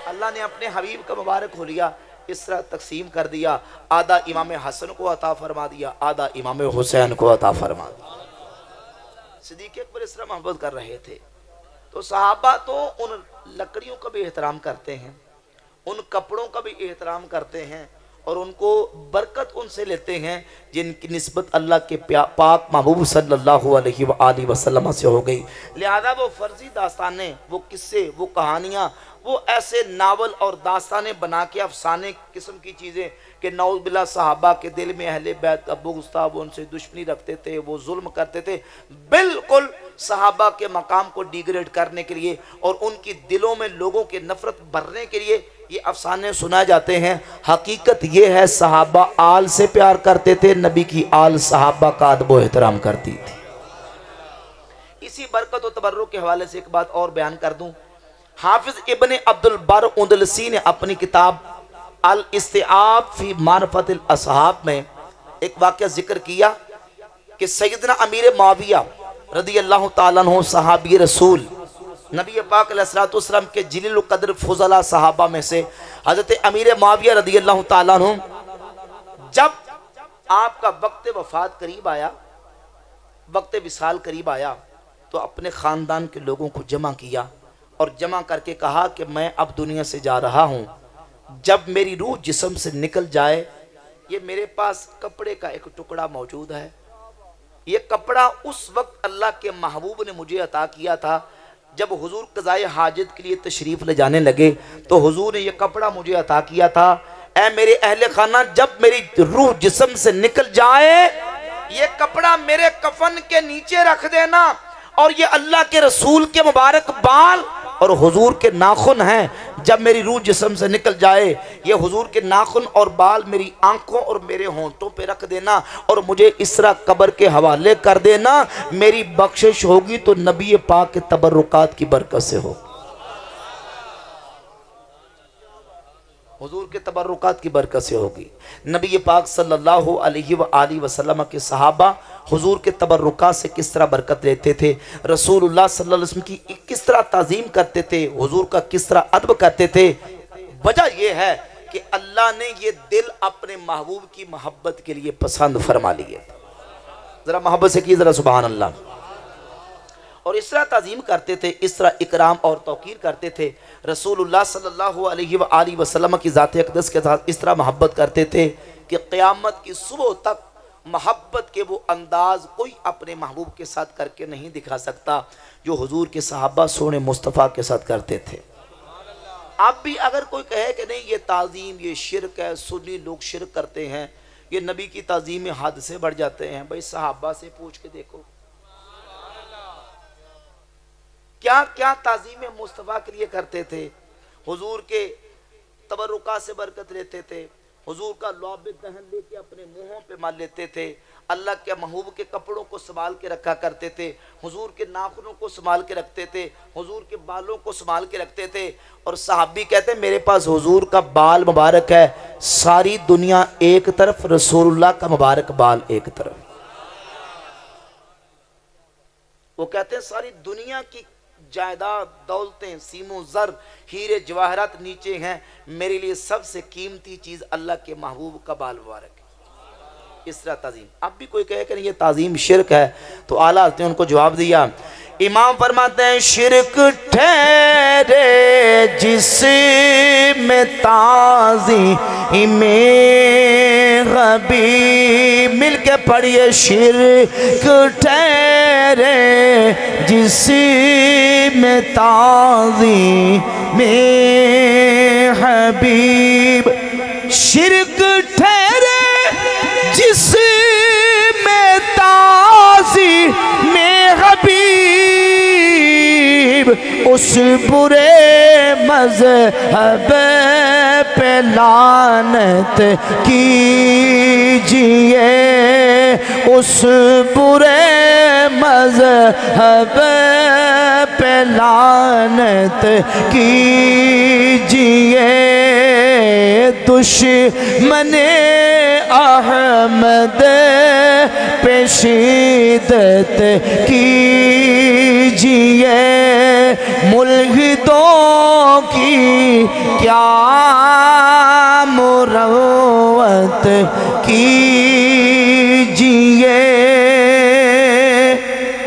Speaker 1: اللہ نے اپنے حبیب کا مبارک حلیہ اس طرح تقسیم کر دیا، آدھا امام حسن کو عطا فرما دیا، آدھا امام حسین کو عطا فرما دیا۔ صدیق اکبر اس طرح محبت کر رہے تھے، تو صحابہ تو ان لکڑیوں کا بھی احترام کرتے ہیں، ان کپڑوں کا بھی احترام کرتے ہیں، اور ان کو برکت ان سے لیتے ہیں جن کی نسبت اللہ کے پاک محبوب صلی اللہ علیہ وآلہ وسلم سے ہو گئی۔ لہذا وہ فرضی داستانیں، وہ قصے، وہ کہانیاں، وہ ایسے ناول اور داستانیں بنا کے افسانے قسم کی چیزیں کہ نعوذ باللہ صحابہ کے دل میں اہل بیت کا بغض تھا، وہ ان سے دشمنی رکھتے تھے، وہ ظلم کرتے تھے، بالکل صحابہ کے مقام کو ڈیگریڈ کرنے کے لیے اور ان کی دلوں میں لوگوں کے نفرت بھرنے کے لیے یہ افسانے سنا جاتے ہیں۔ حقیقت یہ ہے صحابہ آل سے پیار کرتے تھے، نبی کی آل صحابہ کا ادب و احترام کرتی تھی۔ اسی برکت و تبرک کے حوالے سے ایک بات اور بیان کر دوں، حافظ ابن عبد البر اندلسی نے اپنی کتاب الاستیعاب فی معرفت الاصحاب میں ایک واقعہ ذکر کیا کہ سیدنا امیر معاویہ رضی اللہ تعالیٰ عنہ صحابی رسول، نبی پاک علیہ السلام کے جلیل القدر فضلاء صحابہ میں سے حضرت امیر معاویہ رضی اللہ تعالیٰ عنہ، جب آپ کا وقت وفات قریب آیا، وقت وصال قریب آیا، تو اپنے خاندان کے لوگوں کو جمع کیا اور جمع کر کے کہا کہ میں اب دنیا سے جا رہا ہوں، جب میری روح جسم سے نکل جائے، یہ میرے پاس کپڑے کا ایک ٹکڑا موجود ہے، یہ کپڑا اس وقت اللہ کے محبوب نے مجھے عطا کیا تھا جب حضور قضائے حاجت کے لیے تشریف لے جانے لگے، تو حضور نے یہ کپڑا مجھے عطا کیا تھا، اے میرے اہل خانہ جب میری روح جسم سے نکل جائے یہ کپڑا میرے کفن کے نیچے رکھ دینا، اور یہ اللہ کے رسول کے مبارک بال اور حضور کے ناخن ہیں، جب میری روح جسم سے نکل جائے یہ حضور کے ناخن اور بال میری آنکھوں اور میرے ہونٹوں پہ رکھ دینا اور مجھے اس طرح قبر کے حوالے کر دینا، میری بخشش ہوگی تو نبی پاک کے تبرکات کی برکت سے ہو، حضور کے تبرکات کی برکت سے ہوگی۔ نبی پاک صلی اللہ علیہ وآلہ وسلم کے صحابہ حضور کے تبرکات سے کس طرح برکت لیتے تھے، رسول اللہ صلی اللہ علیہ وسلم کی کس طرح تعظیم کرتے تھے، حضور کا کس طرح ادب کرتے تھے، وجہ یہ ہے کہ اللہ نے یہ دل اپنے محبوب کی محبت کے لیے پسند فرما لیے۔ ذرا محبت سے کی ذرا سبحان اللہ۔ اور اس طرح تعظیم کرتے تھے، اس طرح اکرام اور توقیر کرتے تھے، رسول اللہ صلی اللہ علیہ وآلہ وسلم کی ذات اقدس کے ساتھ اس طرح محبت کرتے تھے کہ قیامت کی صبح تک محبت کے وہ انداز کوئی اپنے محبوب کے ساتھ کر کے نہیں دکھا سکتا جو حضور کے صحابہ سونے مصطفیٰ کے ساتھ کرتے تھے۔ اب بھی اگر کوئی کہے کہ نہیں یہ تعظیم یہ شرک ہے، سنی لوگ شرک کرتے ہیں، یہ نبی کی تعظیم میں حد سے بڑھ جاتے ہیں، بھائی صحابہ سے پوچھ کے دیکھو کیا کیا تعظیم مصطفیٰ کے لیے کرتے تھے۔ حضور کے تبرکات سے برکت لیتے تھے، حضور کا لعاب دہن لے کے اپنے منہوں پہ مال لیتے تھے، اللہ کے محبوب کے کپڑوں کو سنبھال کے رکھا کرتے تھے، حضور کے ناخنوں کو سنبھال کے رکھتے تھے، حضور کے بالوں کو سنبھال کے رکھتے تھے۔ اور صحابی کہتے ہیں میرے پاس حضور کا بال مبارک ہے، ساری دنیا ایک طرف، رسول اللہ کا مبارک بال ایک طرف۔ وہ کہتے ہیں ساری دنیا کی جائیداد دولتیں سیم و زر ہیرے جواہرات نیچے ہیں، میرے لیے سب سے قیمتی چیز اللہ کے محبوب کا بال مبارک ہے۔ اس طرح تعظیم۔ اب بھی کوئی کہے کہ یہ تعظیم شرک ہے تو اعلیٰ حضرت نے ان کو جواب دیا، امام فرماتے ہیں شرک ٹھہرے جس میں تعظیم حبیب، مل کے پڑھیے، شرک ٹھہرے جس میں تعظیم حبیب، شرک ٹھہرے جس میں تعظیم حبیب، اس برے مذہب پہ لعنت کیجئے، اس برے مذہب پہ لعنت کیجئے، دشمن احمد پہ شدت کیجئے، ملحدوں کی کیا مروت کیجئے،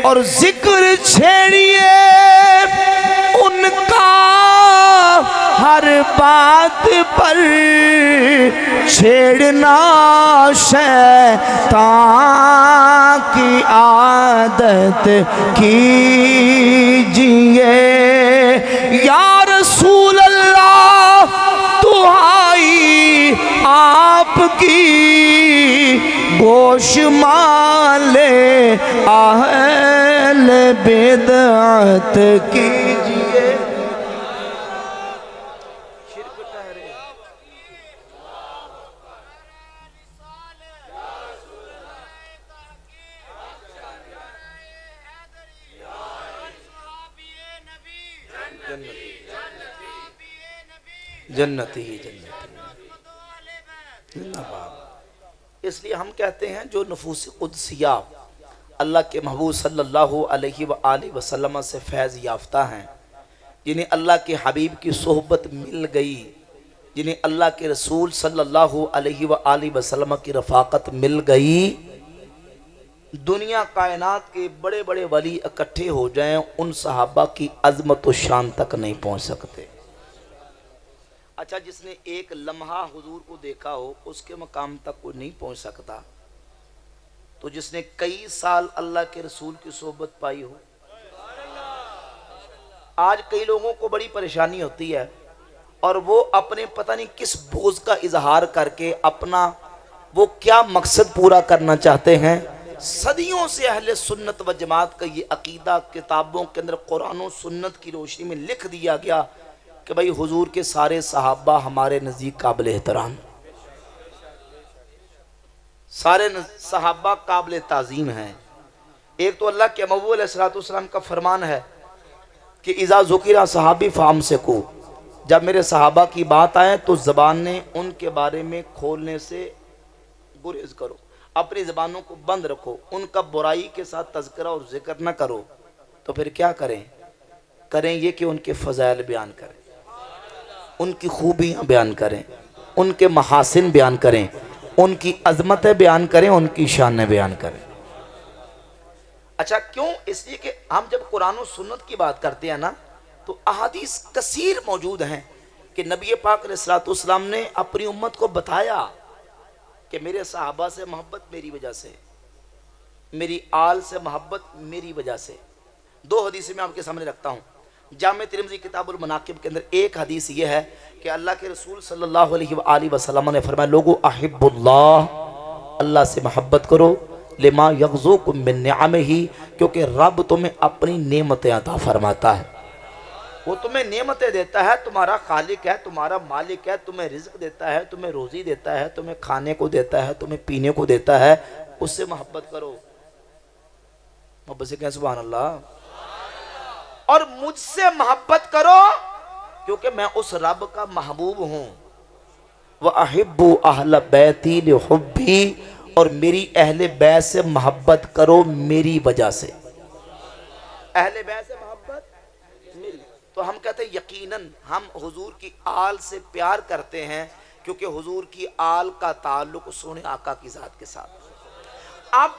Speaker 1: اور ذکر چھیڑیے ان کا ہر بات پر، چھیڑنا شیطان کی عادت کیجئے، یا رسول اللہ دہائی آپ کی، گوش مالے اہل بدعت کیجئے۔ شرک ٹھہرے جنتی ہی جنتی، اس لیے ہم کہتے ہیں جو نفوس قدسیہ اللہ کے محبوب صلی اللہ علیہ وآلہ وسلم سے فیض یافتہ ہیں، جنہیں اللہ کے حبیب کی صحبت مل گئی، جنہیں اللہ کے رسول صلی اللہ علیہ وآلہ وسلم کی رفاقت مل گئی، دنیا کائنات کے بڑے بڑے ولی اکٹھے ہو جائیں ان صحابہ کی عظمت و شان تک نہیں پہنچ سکتے۔ اچھا جس نے ایک لمحہ حضور کو دیکھا ہو اس کے مقام تک کوئی نہیں پہنچ سکتا، تو جس نے کئی سال اللہ کے رسول کی صحبت پائی ہو۔ آج کئی لوگوں کو بڑی پریشانی ہوتی ہے اور وہ اپنے پتہ نہیں کس بوجھ کا اظہار کر کے اپنا وہ کیا مقصد پورا کرنا چاہتے ہیں۔ صدیوں سے اہل سنت و جماعت کا یہ عقیدہ کتابوں کے اندر قرآن و سنت کی روشنی میں لکھ دیا گیا کہ بھئی حضور کے سارے صحابہ ہمارے نزدیک قابل احترام، سارے صحابہ قابل تعظیم ہیں۔ ایک تو اللہ کے محبوب علیہ السلام کا فرمان ہے کہ اذا ذکر صحابی فامسکو، جب میرے صحابہ کی بات آئے تو زبان نے ان کے بارے میں کھولنے سے گریز کرو، اپنی زبانوں کو بند رکھو، ان کا برائی کے ساتھ تذکرہ اور ذکر نہ کرو۔ تو پھر کیا کریں؟ کریں یہ کہ ان کے فضائل بیان کریں، ان کی خوبیاں بیان کریں، ان کے محاسن بیان کریں، ان کی عظمتیں بیان کریں، ان کی شانیں بیان کریں۔ اچھا کیوں؟ اس لیے کہ ہم جب قرآن و سنت کی بات کرتے ہیں نا تو احادیث کثیر موجود ہیں کہ نبی پاک علیہ الصلوۃ والسلام نے اپنی امت کو بتایا کہ میرے صحابہ سے محبت میری وجہ سے، میری آل سے محبت میری وجہ سے۔ دو حدیث میں آپ کے سامنے رکھتا ہوں۔ جامع ترمذی کتاب المناقب کے اندر ایک حدیث یہ ہے کہ اللہ کے رسول صلی اللہ علیہ وآلہ وسلم نے فرمایا لوگو احب اللہ، اللہ سے محبت کرو، لما یغزوکم من نعمہ، کیونکہ رب تمہیں اپنی نعمتیں عطا فرماتا ہے، وہ تمہیں نعمتیں دیتا ہے، تمہارا خالق ہے، تمہارا مالک ہے، تمہیں رزق دیتا ہے، تمہیں روزی دیتا ہے، تمہیں کھانے کو دیتا ہے، تمہیں پینے کو دیتا ہے، اس سے محبت کرو۔ محبت سے کہیں سبحان اللہ۔ اور مجھ سے محبت کرو کیونکہ میں اس رب کا محبوب ہوں۔ وَأَحِبُّ أَهْلَ بَيْتِي لِحُبِّي، اور میری اہل بیت سے محبت کرو میری وجہ سے۔ اہل بیت سے محبت میری، تو ہم کہتے ہیں یقیناً ہم حضور کی آل سے پیار کرتے ہیں کیونکہ حضور کی آل کا تعلق سونے آقا کی ذات کے ساتھ۔ اب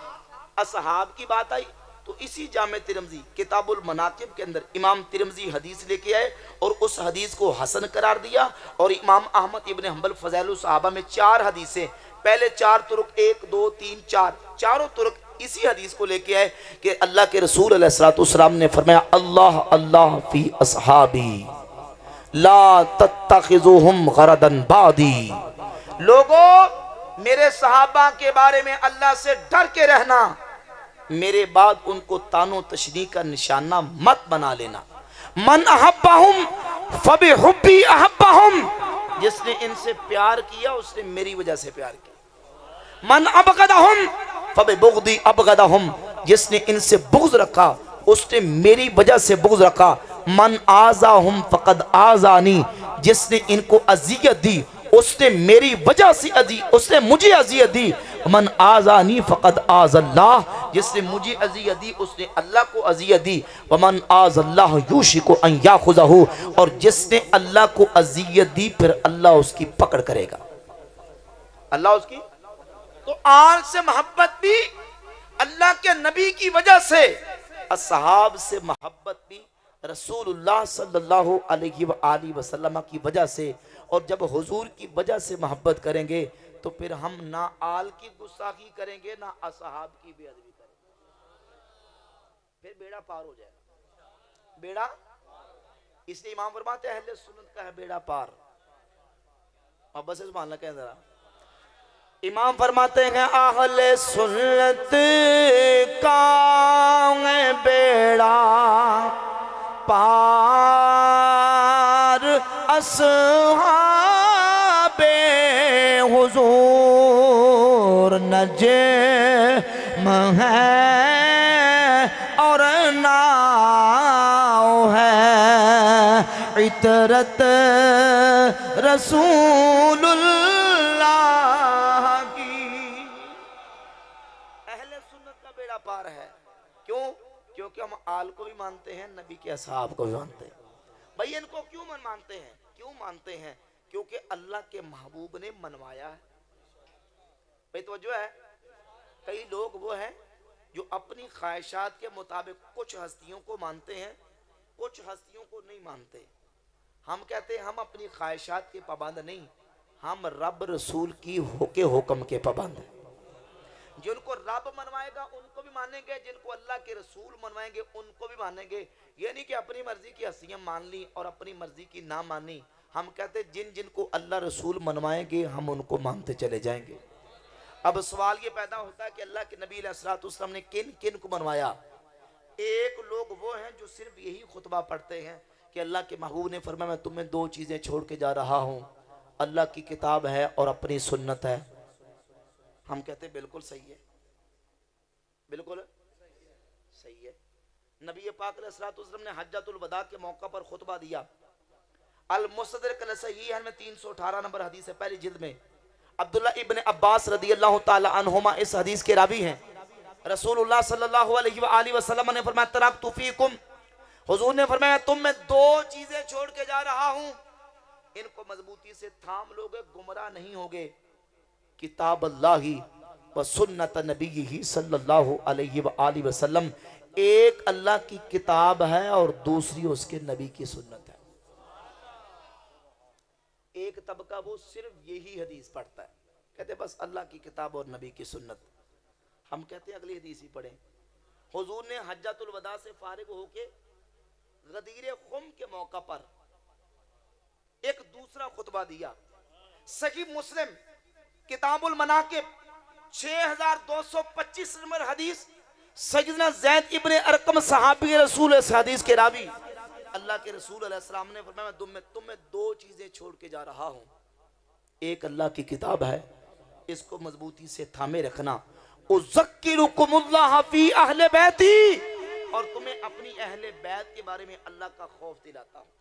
Speaker 1: اصحاب کی بات آئی تو اسی جامع ترمذی کتاب المناقب کے اندر امام ترمذی حدیث لے کے آئے اور اس حدیث کو حسن قرار دیا، اور امام احمد ابن حنبل فضائل الصحابہ میں 4 حدیثیں، پہلے 4 طرق 1 2 3 4 چاروں طرق اسی حدیث کو لے کے آئے کہ اللہ کے رسول علیہ السلام نے فرمایا اللہ اللہ فی اصحابی لا تتخذوہم غردا بعدی، لوگوں میرے صحابہ کے بارے میں اللہ سے ڈر کے رہنا، میرے بعد ان کو تانو تشریح کا نشانہ مت بنا لینا۔ من احبہم فبحبی احبہم، جس نے ان سے پیار کیا اس نے میری وجہ سے پیار کیا۔ من ابغضہم فببغضی ابغضہم، جس نے ان سے بغض رکھا اس نے میری وجہ سے بغض رکھا۔ من آذاہم فقد آذانی، جس نے ان کو اذیت دی اس نے میری وجہ سے اس نے مجھے اذیت دی۔ من آذانی فقد آذ اللہ، جس نے مجھے اذیت دی اس نے اللہ کو اذیت دی۔ ومن آذ اللہ یوشک ان یاخذہ، اور جس نے اللہ کو اذیت دی پھر اللہ اس کی پکڑ کرے گا، اللہ اس کی۔ تو آل سے محبت بھی اللہ کے نبی کی وجہ سے، اصحاب سے محبت بھی رسول اللہ صلی اللہ علیہ وآلہ وسلم کی وجہ سے۔ اور جب حضور کی وجہ سے محبت کریں گے تو پھر ہم نہ آل کی گستاخی کریں گے نہ اصحاب کی بے ادبی کریں گے، پھر بیڑا پار ہو جائے گا، بیڑا۔ اس لیے امام فرماتے ہیں اہل سنت کا ہے بیڑا پار۔ محبت سے سبحان اللہ کہیں ذرا۔ امام فرماتے ہیں اہل سنت کا ہے بیڑا پار، اصحاب حضور نجم ہے اور ناؤ ہے، عطرت رسول اللہ کی۔ اہل سنت کا بیڑا پار ہے، کیوں؟ کیونکہ ہم آل کو بھی مانتے ہیں، نبی کے اصحاب کو بھی مانتے ہیں۔ بھئی ان کو کیوں مانتے ہیں؟ کیوں مانتے ہیں؟ کیونکہ اللہ کے محبوب نے منوایا ہے۔ بھئی توجہ ہے، کئی لوگ وہ ہیں جو اپنی خواہشات کے مطابق کچھ ہستیوں کو مانتے ہیں، کچھ ہستیوں کو نہیں مانتے۔ ہم کہتے ہیں ہم اپنی خواہشات کے پابند نہیں، ہم رب رسول کی حکم کے پابند ہیں۔ جن کو رب منوائے گا ان کو بھی مانیں گے، جن کو اللہ کے رسول منوائیں گے ان کو بھی مانیں گے۔ یہ نہیں کہ اپنی مرضی کی ہستیاں مان لی اور اپنی مرضی کی نہ مانی۔ ہم کہتے ہیں جن جن کو اللہ رسول منوائیں گے ہم ان کو مانتے چلے جائیں گے۔ اب سوال یہ پیدا ہوتا ہے کہ اللہ کے نبی علیہ السلام نے کن کن کو منوایا؟ ایک لوگ وہ ہیں جو صرف یہی خطبہ پڑھتے ہیں کہ اللہ کے محبوب نے فرمایا میں تمہیں 2 چیزیں چھوڑ کے جا رہا ہوں، اللہ کی کتاب ہے اور اپنی سنت ہے۔ ہم کہتے ہیں بالکل صحیح ہے، بالکل صحیح ہے۔ نبی پاک علیہ السلام نے حجۃ الوداع کے موقع پر خطبہ دیا۔ المستدرک الصحیح میں 318 نمبر حدیث ہے، پہلی جلد میں۔ عبداللہ ابن عباس رضی اللہ تعالی عنہما اس حدیث کے راوی ہیں۔ رسول اللہ صلی اللہ علیہ وآلہ وسلم نے فرمایا ترکت فیکم، حضور نے فرمایا تم میں 2 چیزیں چھوڑ کے جا رہا ہوں، ان کو مضبوطی سے تھام لوگے گمراہ نہیں ہوگے، کتاب اللہ و سنت نبیہ صلی اللہ علیہ وآلہ وسلم، ایک اللہ کی کتاب ہے اور دوسری اس کے نبی کی سنت ہے۔ ایک طبقہ وہ صرف یہی حدیث پڑھتا ہے کہتے بس اللہ کی کتاب اور نبی کی سنت. ہم کہتے ہیں اگلی حدیث ہی پڑھیں. حضور نے حجۃ الوداع سے فارغ ہو کے غدیر خم کے موقع پر ایک دوسرا خطبہ دیا. صحیح مسلم کتاب المناقب 6225 نمبر حدیث. سیدنا زید ابن ارقم صحابی رسول اس حدیث کے راوی. اللہ کے رسول علیہ السلام نے فرمایا میں تمہیں دو چیزیں چھوڑ کے جا رہا ہوں. ایک اللہ کی کتاب ہے, اس کو مضبوطی سے تھامے رکھنا. اذکرکم اللہ فی اہل بیتی, اور تمہیں اپنی اہل بیت کے بارے میں اللہ کا خوف دلاتا ہوں.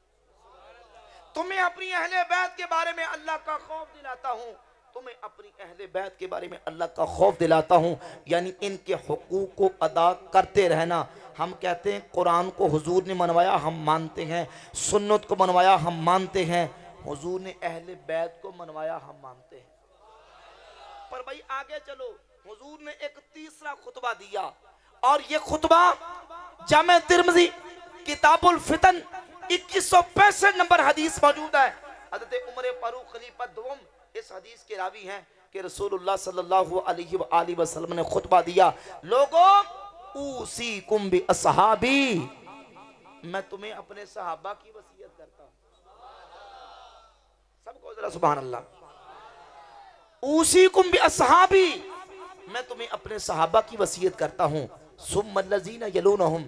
Speaker 1: تمہیں اپنی اہل بیت کے بارے میں اللہ کا خوف دلاتا ہوں. تمہیں اپنی اہل بیت کے بارے میں اللہ کا خوف دلاتا ہوں. یعنی ان کے حقوق کو ادا کرتے رہنا. ہم کہتے ہیں قرآن کو حضور نے منوایا, ہم مانتے ہیں. سنت کو منوایا, ہم مانتے ہیں. حضور نے اہل بیت کو منوایا, ہم مانتے ہیں. پر بھائی آگے چلو, حضور نے ایک تیسرا خطبہ دیا, اور یہ خطبہ جامع ترمذی کتاب الفتن 2165 نمبر حدیث موجود ہے. حضرت عمر فاروق خلیفہ دوم اس حدیث کے راوی ہیں کہ رسول اللہ صلی اللہ علیہ وآلہ وسلم نے خطبہ دیا, لوگوں اوصیکم باصحابی, میں تمہیں اپنے صحابہ کی وصیت کرتا ہوں. سب کو ذرا سبحان اللہ. اوصیکم باصحابی, میں تمہیں اپنے صحابہ کی وصیت کرتا ہوں. ثم الذین یلونہم,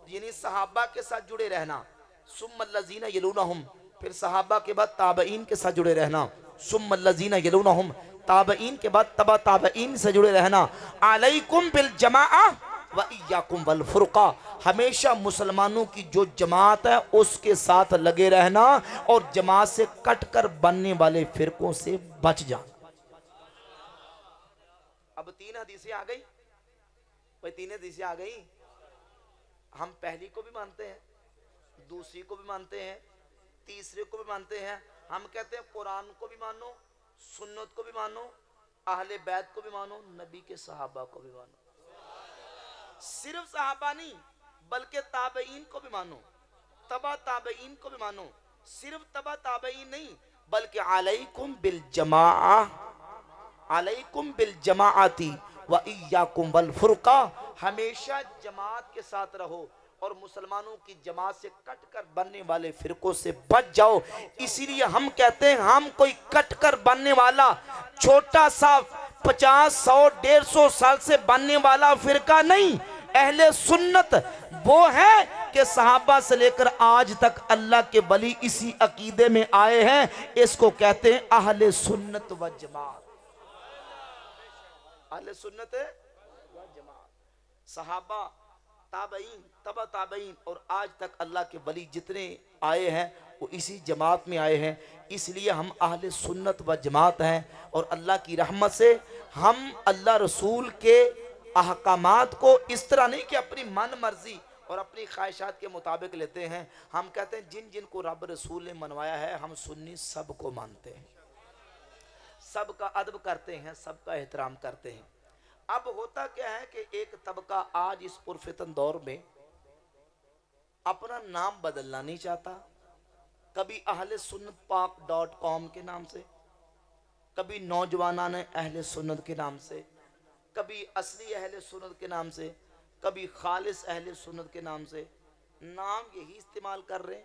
Speaker 1: یعنی صحابہ کے ساتھ جڑے رہنا. ثم الذین یلونہم, پھر صحابہ کے بعد تابعین کے ساتھ جڑے رہنا. ثم الذین یلونہم, تابعین کے بعد تبع تابعین سے جڑے رہنا. علیکم بالجماعہ وَإِيَّاكُمْ وَالْفُرْقَةِ, ہمیشہ مسلمانوں کی جو جماعت ہے اس کے ساتھ لگے رہنا, اور جماعت سے کٹ کر بننے والے فرقوں سے بچ جانا. اب تین حدیثیں آ گئی بھائی, تین حدیثیں آ گئی. ہم پہلی کو بھی مانتے ہیں, دوسری کو بھی مانتے ہیں, تیسرے کو بھی مانتے ہیں. ہم کہتے ہیں قرآن کو بھی مانو, سنت کو بھی مانو, اہل بیت کو بھی مانو, نبی کے صحابہ کو بھی مانو. صرف صحابہ نہیں بلکہ تابعین کو بھی مانو, تبع تابعین کو بھی مانو. صرف تبع تابعین نہیں بلکہ علیکم بالجماعہ, علیکم بالجماعتی وَإِيَّاكُمْ وَالْفُرْقَةِ, ہمیشہ جماعت کے ساتھ رہو اور مسلمانوں کی جماعت سے کٹ کر بننے والے فرقوں سے بچ جاؤ. اسی لیے ہم کہتے ہیں ہم کوئی کٹ کر بننے والا چھوٹا سا 50 100 150 سال سے بننے والا فرقہ نہیں. اہل سنت وہ ہے کہ صحابہ سے لے کر آج تک اللہ کے ولی اسی عقیدے میں آئے ہیں. اس کو کہتے ہیں اہل سنت و جماعت. اہل سنت و جماعت, صحابہ, تابعین, تبع تابعین, اور آج تک اللہ کے ولی جتنے آئے ہیں وہ اسی جماعت میں آئے ہیں. اس لیے ہم اہل سنت و جماعت ہیں, اور اللہ کی رحمت سے ہم اللہ رسول کے احکامات کو اس طرح نہیں کہ اپنی من مرضی اور اپنی خواہشات کے مطابق لیتے ہیں. ہم کہتے ہیں جن جن کو رب رسول نے منوایا ہے ہم سنی سب کو مانتے ہیں, سب کا ادب کرتے ہیں, سب کا احترام کرتے ہیں. اب ہوتا کیا ہے کہ ایک طبقہ آج اس پرفتن دور میں اپنا نام بدلنا نہیں چاہتا. کبھی اہل سنت پاک.com کے نام سے, کبھی نوجوانان اہل سنت کے نام سے, کبھی اصلی اہل سنت کے نام سے, کبھی خالص اہل سنت کے نام سے. نام یہی استعمال کر رہے ہیں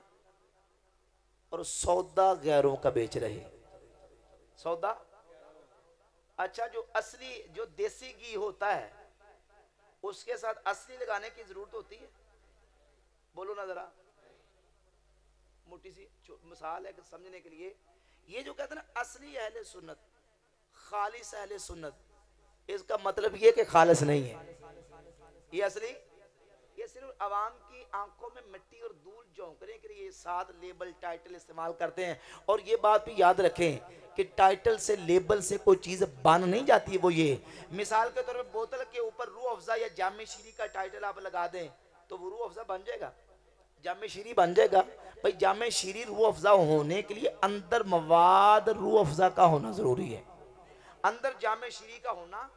Speaker 1: اور سودا غیروں کا بیچ رہے. سودا اچھا, جو اصلی جو دیسی گھی ہوتا ہے اس کے ساتھ اصلی لگانے کی ضرورت ہوتی ہے؟ بولو نا ذرا. موٹی سی مثال ہے کہ سمجھنے کے لیے. یہ جو کہتے ہیں نا اصلی اہل سنت, خالص اہل سنت, اس کا مطلب یہ کہ خالص نہیں ہے. یہ اصلی, یہ صرف عوام کی آنکھوں میں مٹی اور دھول جھونکنے کے لیے ساتھ لیبل ٹائٹل استعمال کرتے ہیں. اور یہ بات بھی یاد رکھیں کہ ٹائٹل سے لیبل سے کوئی چیز بن نہیں جاتی. وہ یہ مثال کے طور پر بوتل کے اوپر روح افزا یا جامع شیریں کا ٹائٹل آپ لگا دیں تو وہ روح افزا بن جائے گا, جامع شیریں بن جائے گا. بھئی جامع شیریں روح افزا ہونے کے لیے اندر مواد روح افزا کا ہونا ضروری ہے, اندر جامع شیریں کا ہونا.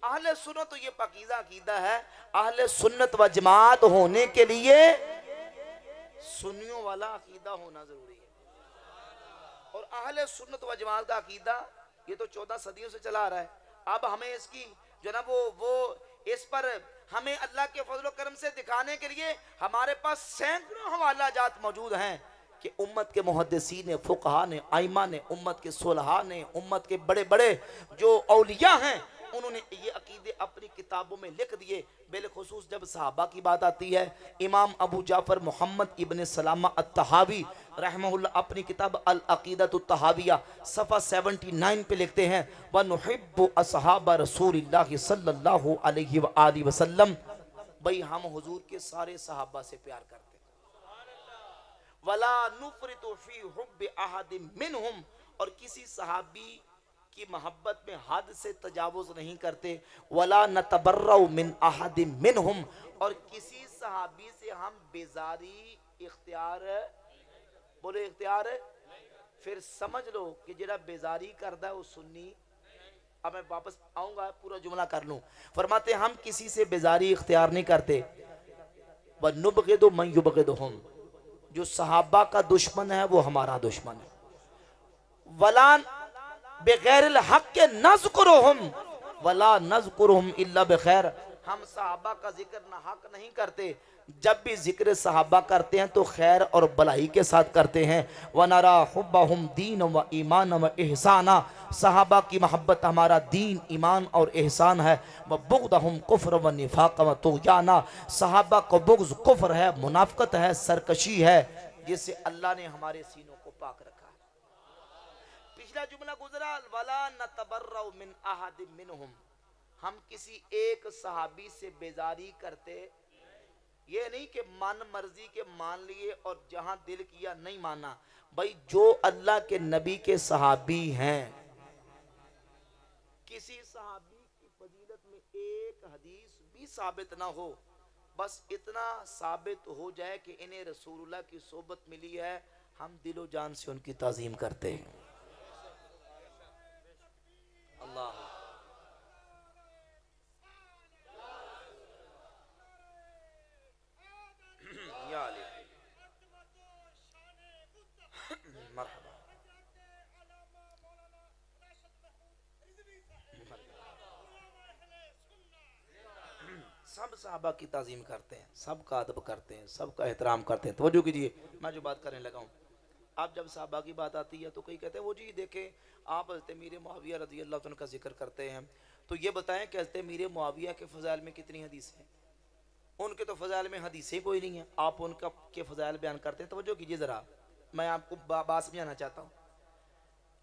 Speaker 1: اہل سنت تو یہ پاکیزہ عقیدہ ہے. اہل سنت و جماعت ہونے کے لیے سنیوں والا عقیدہ ہونا ضروری ہے. اور اہل سنت و جماعت کا عقیدہ یہ تو 14 صدیوں سے چلا آ رہا ہے. اب ہمیں اس کی جو نا وہ اس پر ہمیں اللہ کے فضل و کرم سے دکھانے کے لیے ہمارے پاس سینکڑوں حوالہ جات موجود ہیں کہ امت کے محدثین نے، فقہا نے، ائمہ نے، امت کے صلحاء نے، امت کے بڑے بڑے جو اولیاء ہیں انہوں نے یہ عقیدے اپنی کتابوں میں لکھ دیے. بالخصوص جب صحابہ کی بات آتی ہے، امام ابو جعفر محمد ابن سلامہ الطحاوی رحمہ اللہ اپنی کتاب العقیدۃ الطحاویہ صفحہ 79 پہ لکھتے ہیں وَنُحِبُّ أَصْحَابَ رسول اللہ صلی اللہ علیہ وآلہ وسلم. بھئی ہم حضور کے سارے صحابہ سے پیار کرتے ہیں. وَلَا نُفْرِطُ فِي حُبِّ أَحَدٍ مِّنْهُمْ، اور کسی صحابی کی محبت میں حد سے تجاوز نہیں کرتے. وَلَا نَتَبَرَّوْ مِنْ أَحَدٍ مِّنْهُمْ، اور کسی صحابی سے ہم بیزاری اختیار بولے اختیار. پھر سمجھ لو کہ جڑا بیزاری کردہ ہے وہ سنی. اب میں واپس آؤں گا پورا جملہ کر لوں. فرماتے ہیں ہم کسی سے بیزاری اختیار نہیں کرتے. وَنُبْغِضُ مَنْ يُبْغِضُهُمْ، جو صحابہ کا دشمن ہے وہ ہمارا دشمن ہے. وَلَا بغیر الحق نذکرہم ولا نذکرہم الا بخیر، ہم صحابہ کا ذکر نہ حق نہیں کرتے، جب بھی ذکر صحابہ کرتے ہیں تو خیر اور بلائی کے ساتھ کرتے ہیں. وَنَرَا حُبَّهُمْ دِينًا وَإِيمَانًا وَإِحْسَانًا، صحابہ کی محبت ہمارا دین، ایمان اور احسان ہے. وَبُغْضَهُمْ كُفْرًا وَنِفَاقًا وَطُغْيَانًا، صحابہ کو بغض کفر ہے، منافقت ہے، سرکشی ہے، جس سے اللہ نے ہمارے سینوں کو پاک رکھا. پچھلا جملہ گزرا وَلَا نَتَبَرَّوْ مِنْ أَحَدٍ مِّنْهُمْ، ہم کسی ایک صحابی سے بیزاری کرتے. یہ نہیں کہ من مرضی کے مان لیے اور جہاں دل کیا نہیں مانا. بھائی جو اللہ کے نبی کے صحابی ہیں، کسی صحابی کی فضیلت میں ایک حدیث بھی ثابت نہ ہو، بس اتنا ثابت ہو جائے کہ انہیں رسول اللہ کی صحبت ملی ہے، ہم دل و جان سے ان کی تعظیم کرتے ہیں. اللہ یا علی مرحبا. سب صحابہ کی تعظیم کرتے ہیں، سب کا ادب کرتے ہیں، سب کا احترام کرتے ہیں. توجہ کیجئے میں جو بات کرنے لگا ہوں. اب جب صحابہ کی بات آتی ہے تو کئی کہتے ہیں وہ جی دیکھیں آپ حضرت امیر معاویہ رضی اللہ عنہ کا ذکر کرتے ہیں تو یہ بتائیں کہ حضرت امیر معاویہ کے فضائل میں کتنی حدیث ہیں؟ ان کے تو فضائل میں حدیثیں کوئی نہیں ہیں، آپ ان کے فضائل بیان کرتے ہیں. توجہ کیجئے ذرا، میں آپ کو بات سمجھانا چاہتا ہوں.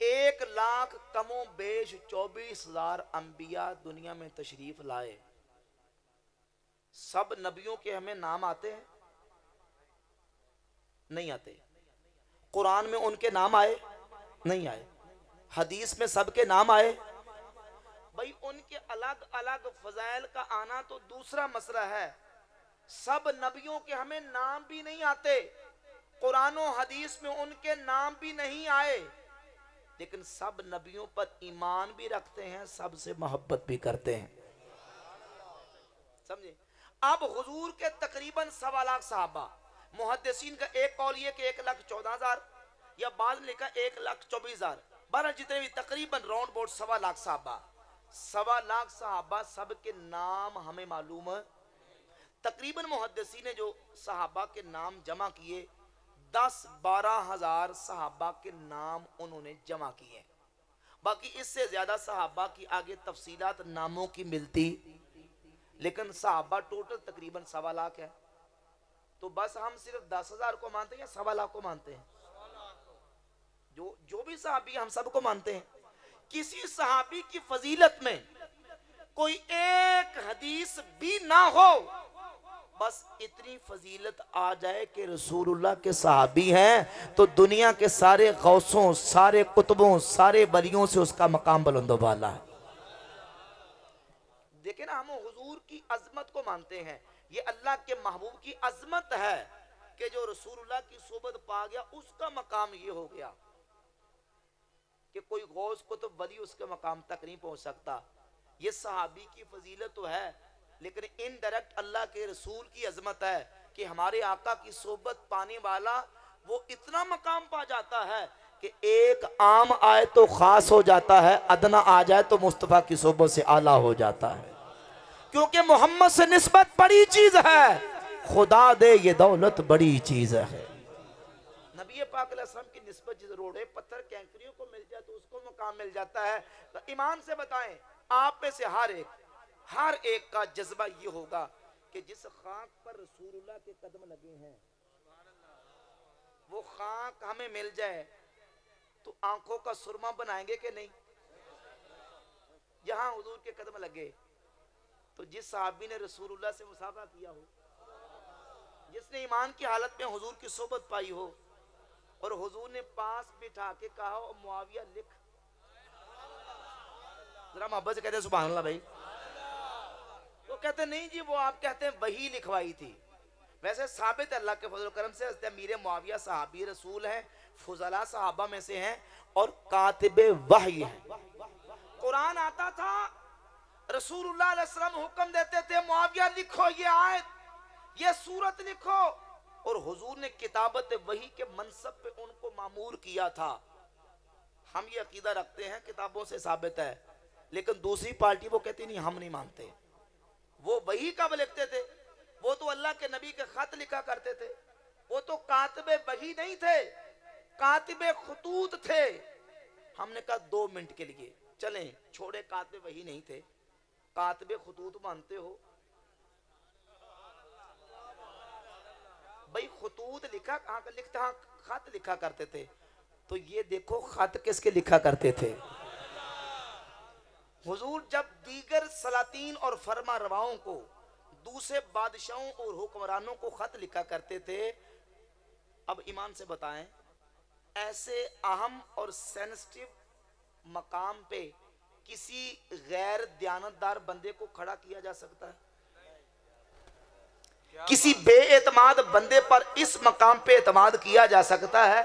Speaker 1: 1,00,000 کم و بیش 24,000 انبیاء دنیا میں تشریف لائے. سب نبیوں کے ہمیں نام آتے ہیں؟ نہیں آتے. قرآن میں ان کے نام آئے؟ نہیں آئے. حدیث میں سب کے نام آئے؟ بھئی ان کے الگ الگ فضائل کا آنا تو دوسرا مسئلہ ہے. سب نبیوں کے ہمیں نام بھی نہیں آتے، قرآن و حدیث میں ان کے نام بھی نہیں آئے، لیکن سب نبیوں پر ایمان بھی رکھتے ہیں، سب سے محبت بھی کرتے ہیں. سمجھے؟ اب حضور کے تقریباً 1.25 صحابہ، محدثین کا ایک قول یہ کہ 1,14,000 یا بعض نے لکھا 1,24,000، بہرحال جتنے بھی تقریباً راؤنڈ بورڈ 1.25 صحابہ. 1.25 صحابہ سب کے نام ہمیں معلوم ہے. تقریباً محدثین نے جو صحابہ کے نام جمع کیے 10-12 ہزار صحابہ کے نام انہوں نے جمع کیے. باقی اس سے زیادہ صحابہ کی آگے تفصیلات ناموں کی ملتی، لیکن صحابہ ٹوٹل تقریباً 1.25 ہے. تو بس ہم صرف 10,000 کو مانتے ہیں یا 1.25 کو مانتے ہیں؟ جو بھی صحابی ہم سب کو مانتے ہیں. کسی صحابی کی فضیلت میں کوئی ایک حدیث بھی نہ ہو، بس اتنی فضیلت آ جائے کہ رسول اللہ کے صحابی ہیں تو دنیا کے سارے غوثوں، سارے قطبوں، سارے ولیوں سے اس کا مقام بلند و بالا ہے. دیکھیں نا، ہم حضور کی عظمت کو مانتے ہیں، یہ اللہ کے محبوب کی عظمت ہے کہ جو رسول اللہ کی صحبت پا گیا اس کا مقام یہ ہو گیا کہ کوئی غوث قطب ولی اس کے مقام تک نہیں پہنچ سکتا. یہ صحابی کی فضیلت تو ہے، لیکن انڈائریکٹ اللہ کے رسول کی عظمت ہے کہ ہمارے آقا کی صحبت پانے والا وہ اتنا مقام پا جاتا ہے کہ ایک عام آئے تو خاص ہو جاتا ہے، ادنا آ جائے تو مصطفیٰ کی صحبت سے اعلیٰ ہو جاتا ہے، کیونکہ محمد سے نسبت بڑی چیز ہے، خدا دے یہ دولت بڑی چیز ہے۔ نبی پاک علیہ السلام کی نسبت جس روڑے پتھر کینکریوں کو مل جائے تو اس کو مقام مل جاتا ہے۔ تو ایمان سے بتائیں، آپ میں سے ہر ایک کا جذبہ یہ ہوگا کہ جس خاک پر رسول اللہ کے قدم لگے ہیں وہ خاک ہمیں مل جائے تو آنکھوں کا سرما بنائیں گے کہ نہیں؟ یہاں حضور کے قدم لگے تو جس صحابی نے رسول اللہ سے مصافحہ کیا ہو، جس نے ایمان کی حالت میں حضور کی صحبت پائی ہو، اور حضور نے پاس بٹھا کے کہا ہو معاویہ لکھ، ذرا محبت سے کہتے ہیں سبحان اللہ بھائی، وہ کہتے نہیں جی وہ آپ کہتے ہیں وہی لکھوائی تھی۔ ویسے ثابت اللہ کے فضل و کرم سے حضرت امیر معاویہ صحابی رسول ہیں، فضلاء صحابہ میں سے ہیں اور کاتب وحی ہیں۔ قرآن آتا تھا، رسول اللہ علیہ السلام حکم دیتے تھے معاویہ لکھو یہ آیت، یہ سورت لکھو، اور حضور نے کتابت وحی کے منصب پہ ان کو مامور کیا تھا۔ ہم یہ عقیدہ رکھتے ہیں، کتابوں سے ثابت ہے، لیکن دوسری پارٹی وہ کہتی نہیں ہم نہیں مانتے۔ وہ وحی کب لکھتے تھے؟ وہ تو اللہ کے نبی کے خط لکھا کرتے تھے، وہ تو کاتب وحی نہیں تھے، کاتب خطوط تھے۔ ہم نے کہا 2 منٹ کے لیے چلیں چھوڑے، کاتب وحی نہیں تھے، کاتب خطوط مانتے ہو؟ بھئی خطوط لکھا کہاں کا لکھتا، خط لکھا کرتے تھے، تو یہ دیکھو خط کس کے لکھا کرتے تھے؟ حضور جب دیگر سلاطین اور فرما رواؤں کو، دوسرے بادشاہوں اور حکمرانوں کو خط لکھا کرتے تھے، اب ایمان سے بتائیں ایسے اہم اور سینسٹیو مقام پہ کسی غیر دیانتدار بندے کو کھڑا کیا جا سکتا ہے؟ کسی بے اعتماد بندے پر اس مقام پہ اعتماد کیا جا سکتا ہے؟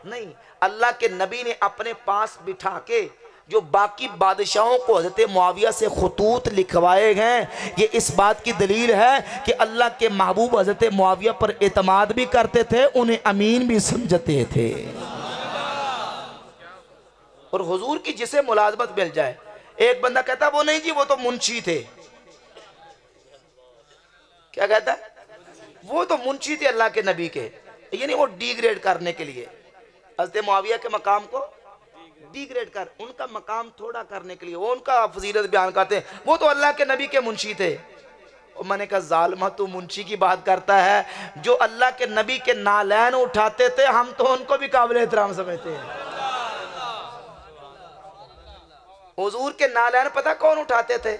Speaker 1: نہیں۔ اللہ کے نبی نے اپنے پاس بٹھا کے جو باقی بادشاہوں کو حضرت معاویہ سے خطوط لکھوائے ہیں، یہ اس بات کی دلیل ہے کہ اللہ کے محبوب حضرت معاویہ پر اعتماد بھی کرتے تھے، انہیں امین بھی سمجھتے تھے۔ اور حضور کی جسے ملازمت مل جائے، ایک بندہ کہتا وہ نہیں جی وہ تو منشی تھے، کیا کہتا ہے؟ وہ تو منشی تھے اللہ کے نبی کے، یعنی وہ ڈی گریڈ کرنے کے لیے حضرت معاویہ کے مقام کو ڈی گریڈ کر، ان کا مقام تھوڑا کرنے کے لیے وہ ان کا فضیلت بیان کرتے ہیں، وہ تو اللہ کے نبی کے منشی تھے۔ اور میں نے کہا ظالمہ تو منشی کی بات کرتا ہے، جو اللہ کے نبی کے نالین اٹھاتے تھے، ہم تو ان کو بھی قابل احترام سمجھتے ہیں۔ حضور کے نالین پتہ کون اٹھاتے تھے؟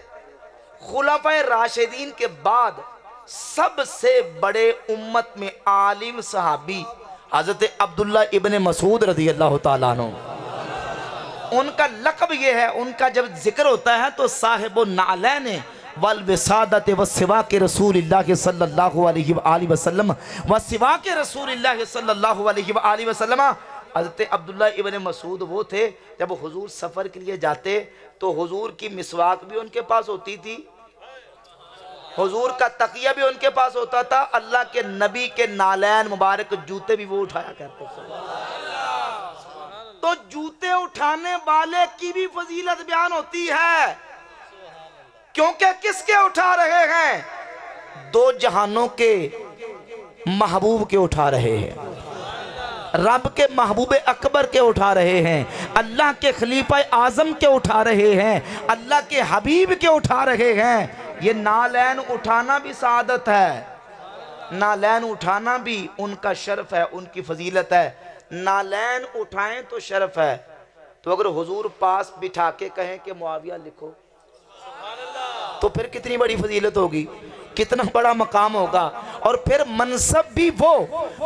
Speaker 1: خلفائے راشدین کے بعد سب سے بڑے امت میں عالم صحابی حضرت عبداللہ ابن مسعود رضی اللہ تعالیٰ عنہ، ان کا لقب یہ ہے، ان کا جب ذکر ہوتا ہے تو صاحب النعلین والوسادت وسواک رسول اللہ صلی اللہ علیہ وآلہ وسلم وسواک رسول اللہ صلی اللہ علیہ وآلہ وسلم۔ حضرت عبداللہ ابن مسعود وہ تھے جب حضور سفر کے لیے جاتے تو حضور کی مسواک بھی ان کے پاس ہوتی تھی، حضور کا تقیہ بھی ان کے پاس ہوتا تھا، اللہ کے نبی کے نالین مبارک جوتے بھی وہ اٹھایا کرتے تھے۔ تو جوتے اٹھانے والے کی بھی فضیلت بیان ہوتی ہے، کیونکہ کس کے اٹھا رہے ہیں؟ 2 جہانوں کے محبوب کے اٹھا رہے ہیں، رب کے محبوب اکبر کے اٹھا رہے ہیں، اللہ کے خلیفہ اعظم کے اٹھا رہے ہیں، اللہ کے حبیب کے اٹھا رہے ہیں۔ یہ نالین اٹھانا بھی سعادت ہے، نالین اٹھانا بھی ان کا شرف ہے، ان کی فضیلت ہے۔ نالین اٹھائیں تو شرف ہے، تو اگر حضور پاس بٹھا کے کہیں کہ معاویہ لکھو تو پھر کتنی بڑی فضیلت ہوگی، کتنا بڑا مقام ہوگا۔ اور پھر منصب بھی وہ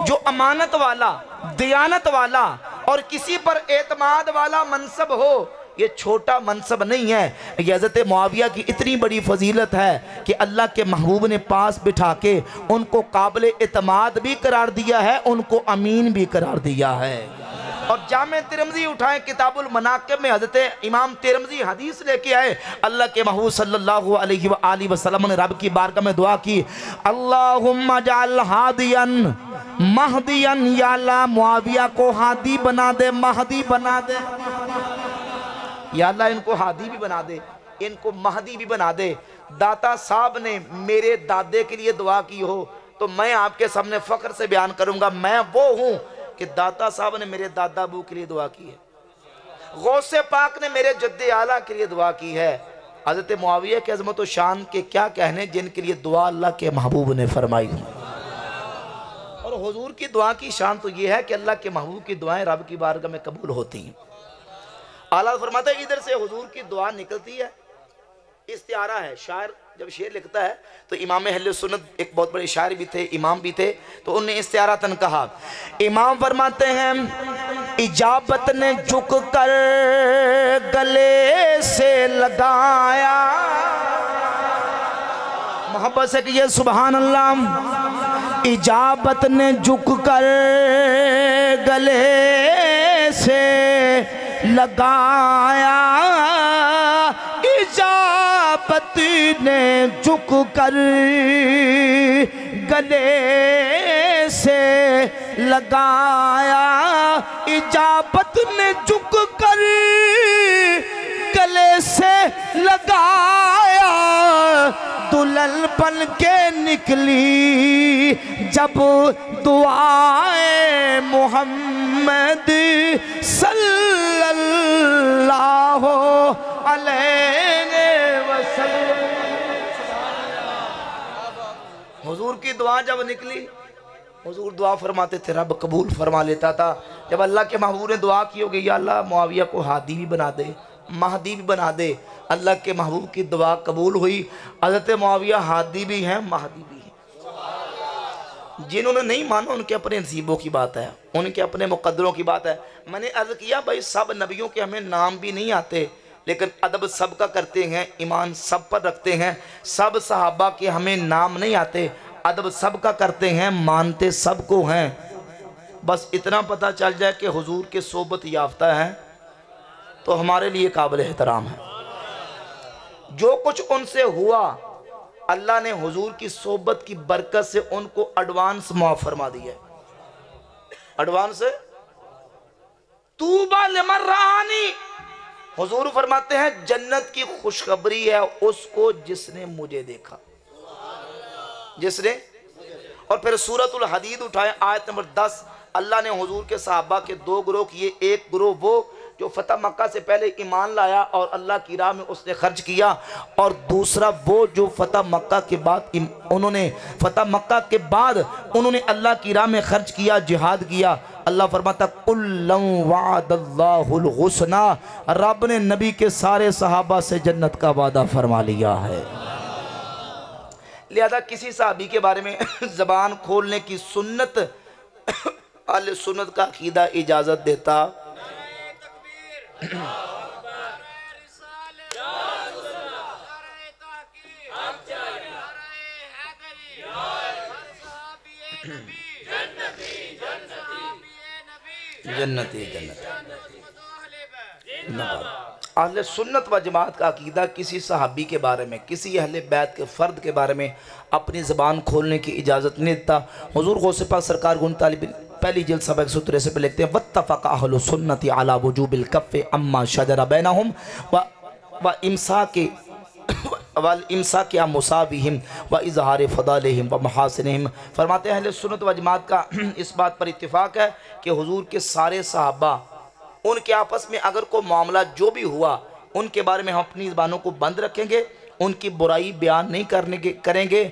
Speaker 1: جو امانت والا، دیانت والا اور کسی پر اعتماد والا منصب ہو، یہ چھوٹا منصب نہیں ہے۔ یہ حضرت معاویہ کی اتنی بڑی فضیلت ہے کہ اللہ کے محبوب نے پاس بٹھا کے ان کو قابل اعتماد بھی قرار دیا ہے، ان کو امین بھی قرار دیا ہے۔ اور جامع ترمذی اٹھائیں کتاب المناقب میں حضرت امام ترمذی حدیث لے کے آئے، اللہ کے محبوب صلی اللہ علیہ وآلہ وسلم نے رب کی بارگاہ میں دعا کی، اللہم اجعل ہادیاً مہدیاً، یا اللہ معاویہ کو ہادی بنا دے، مہدی بنا دے، یا اللہ ان کو ہادی بھی بنا دے، ان کو مہدی بھی بنا دے۔ داتا صاحب نے میرے دادے کے لیے دعا کی ہو تو میں آپ کے سامنے فخر سے بیان کروں گا، میں وہ ہوں کہ داتا صاحب نے میرے دادا ابو کے لیے دعا کی ہے، غوث پاک نے میرے جد اعلیٰ کے لیے دعا کی ہے۔ حضرت معاویہ کی عظمت و شان کے کیا کہنے جن کے لیے دعا اللہ کے محبوب نے فرمائی۔ اور حضور کی دعا کی شان تو یہ ہے کہ اللہ کے محبوب کی دعائیں رب کی بارگاہ میں قبول ہوتی ہیں۔ اعلیٰ فرماتا ہے ادھر سے حضور کی دعا نکلتی ہے، استعارہ ہے، شاعر جب شعر لکھتا ہے تو امام اہل سنت ایک بہت بڑے شاعر بھی تھے، امام بھی تھے، تو انہیں استعارتاً کہا۔ امام فرماتے ہیں اجابت نے جھک کر گلے سے لگایا، محبت سے کہیے سبحان اللہ، اجابت نے جھک کر گلے سے لگایا، اجابت نے جھک کر گلے سے لگایا، اجابت نے جھک کر گلے سے لگایا، دلہن بن کے نکلی جب دعائے محمد صلی اللہ علیہ وسلم۔ حضور کی دعا جب نکلی، حضور دعا فرماتے تھے، رب قبول فرما لیتا تھا۔ جب اللہ کے محبوب نے دعا کی ہوگی یا اللہ معاویہ کو ہادی بھی بنا دے، مہدی بھی بنا دے، اللہ کے محبوب کی دعا قبول ہوئی۔ حضرت معاویہ ہادی بھی ہیں، مہدی بھی ہیں۔ جنہوں نے نہیں مانا ان کے اپنے نصیبوں کی بات ہے، ان کے اپنے مقدروں کی بات ہے۔ میں نے عرض کیا بھائی سب نبیوں کے ہمیں نام بھی نہیں آتے، لیکن ادب سب کا کرتے ہیں، ایمان سب پر رکھتے ہیں۔ سب صحابہ کے ہمیں نام نہیں آتے، ادب سب کا کرتے ہیں، مانتے سب کو ہیں۔ بس اتنا پتہ چل جائے کہ حضور کے صحبت یافتہ ہیں تو ہمارے لیے قابل احترام ہے۔ جو کچھ ان سے ہوا اللہ نے حضور کی صحبت کی برکت سے ان کو ایڈوانس معاف فرما دیا ہے۔ ایڈوانس ہے طوبیٰ لمن رآنی، حضور فرماتے ہیں جنت کی خوشخبری ہے اس کو جس نے مجھے دیکھا، جس نے۔ اور پھر سورۃ الحدید اٹھائے آیت نمبر 10، اللہ نے حضور کے صحابہ کے دو گروہ کیے، ایک گروہ وہ جو فتح مکہ سے پہلے ایمان لایا اور اللہ کی راہ میں اس نے خرچ کیا، اور دوسرا وہ جو فتح مکہ کے بعد انہوں نے اللہ کی راہ میں خرچ کیا، جہاد کیا۔ اللہ فرماتا کُلًّا وعد اللہ الحسنى، رب نے نبی کے سارے صحابہ سے جنت کا وعدہ فرما لیا ہے۔ لہذا کسی صحابی کے بارے میں زبان کھولنے کی سنت اہل سنت کا عقیدہ اجازت دیتا۔ جنتی اہل سنت و جماعت کا عقیدہ کسی صحابی کے بارے میں، کسی اہل بیت کے فرد کے بارے میں اپنی زبان کھولنے کی اجازت نہیں دیتا۔ حضور غوث پاک سرکار گن طالب پہلی جلد صفحہ 163 پہ لکھتے ہیں وَاتَّفَقَ أَهْلُ السُّنَّةِ عَلَى وُجُوبِ الْكَفِّ عَمَّا شَجَرَ بَيْنَهُمْ وَإِمْسَاكِ عَنْ مُصَابِهِمْ وَإِظْهَارِ فَضَائِلِهِمْ وَمَحَاسِنِهِمْ۔ فرماتے ہیں اہل سنت و جماعت کا اس بات پر اتفاق ہے کہ حضور کے سارے صحابہ، ان کے آپس میں اگر کوئی معاملہ جو بھی ہوا ان کے بارے میں ہم اپنی زبانوں کو بند رکھیں گے، ان کی برائی بیان نہیں کریں گے،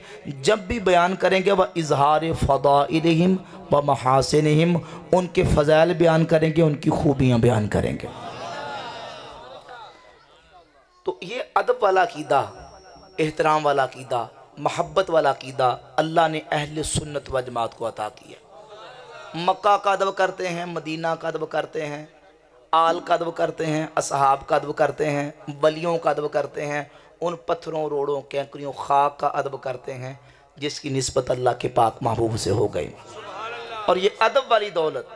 Speaker 1: جب بھی بیان کریں گے وَإِظْهَارِ فَضَائِلِهِمْ وَمَحَاسِنِهِمْ، ان کے فضائل بیان کریں گے، ان کی خوبیاں بیان کریں گے۔ تو یہ ادب والا عقیدہ، احترام والا عقیدہ، محبت والا عقیدہ اللہ نے اہل سنت و جماعت کو عطا کیا۔ مکہ کا ادب کرتے ہیں، مدینہ کا ادب کرتے ہیں، آل کا ادب کرتے ہیں، اصحاب کا ادب کرتے ہیں، ولیوں کا ادب کرتے ہیں، ان پتھروں، روڑوں، کینکریوں، خاک کا ادب کرتے ہیں جس کی نسبت اللہ کے پاک محبوب سے ہو گئی۔ اور یہ ادب والی دولت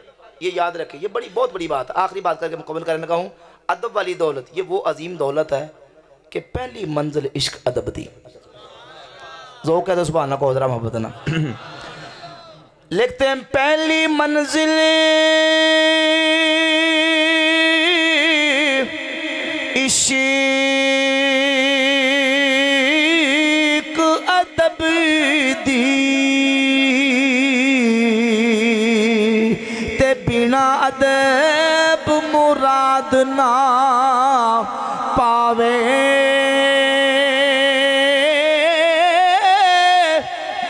Speaker 1: یہ یاد رکھیں، یہ بہت بڑی بات ہے۔ آخری بات کر کے مکمل کرنے لگا ہوں۔ ادب والی دولت یہ وہ عظیم دولت ہے کہ پہلی منزل عشق ادب دی۔ ذوق ہے تو سبحان اللہ کو ذرا محبت نا۔ لکھتے ہیں پہلی منزل عشق ادب دی تے بنا ادب مراد نہ پاوے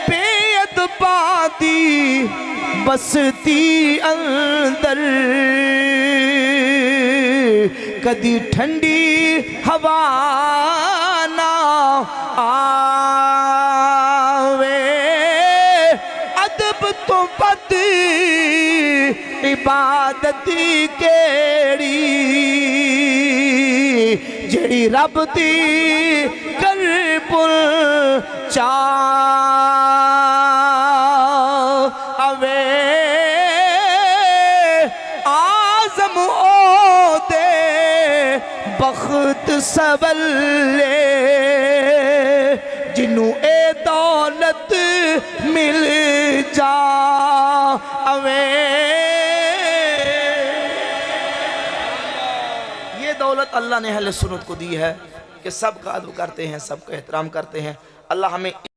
Speaker 1: بے ادباں دی بستی اندر کدی ٹھنڈی ہوا نہ آوے ادب تو بد عبادت کیڑی جڑی رب دی قرب چاہوے آزم او دے بخت سبلے جنوں اے دولت مل جاوے۔ یہ دولت اللہ نے اہل سنت کو دی ہے کہ سب کا ادب کرتے ہیں، سب کا احترام کرتے ہیں۔ اللہ ہمیں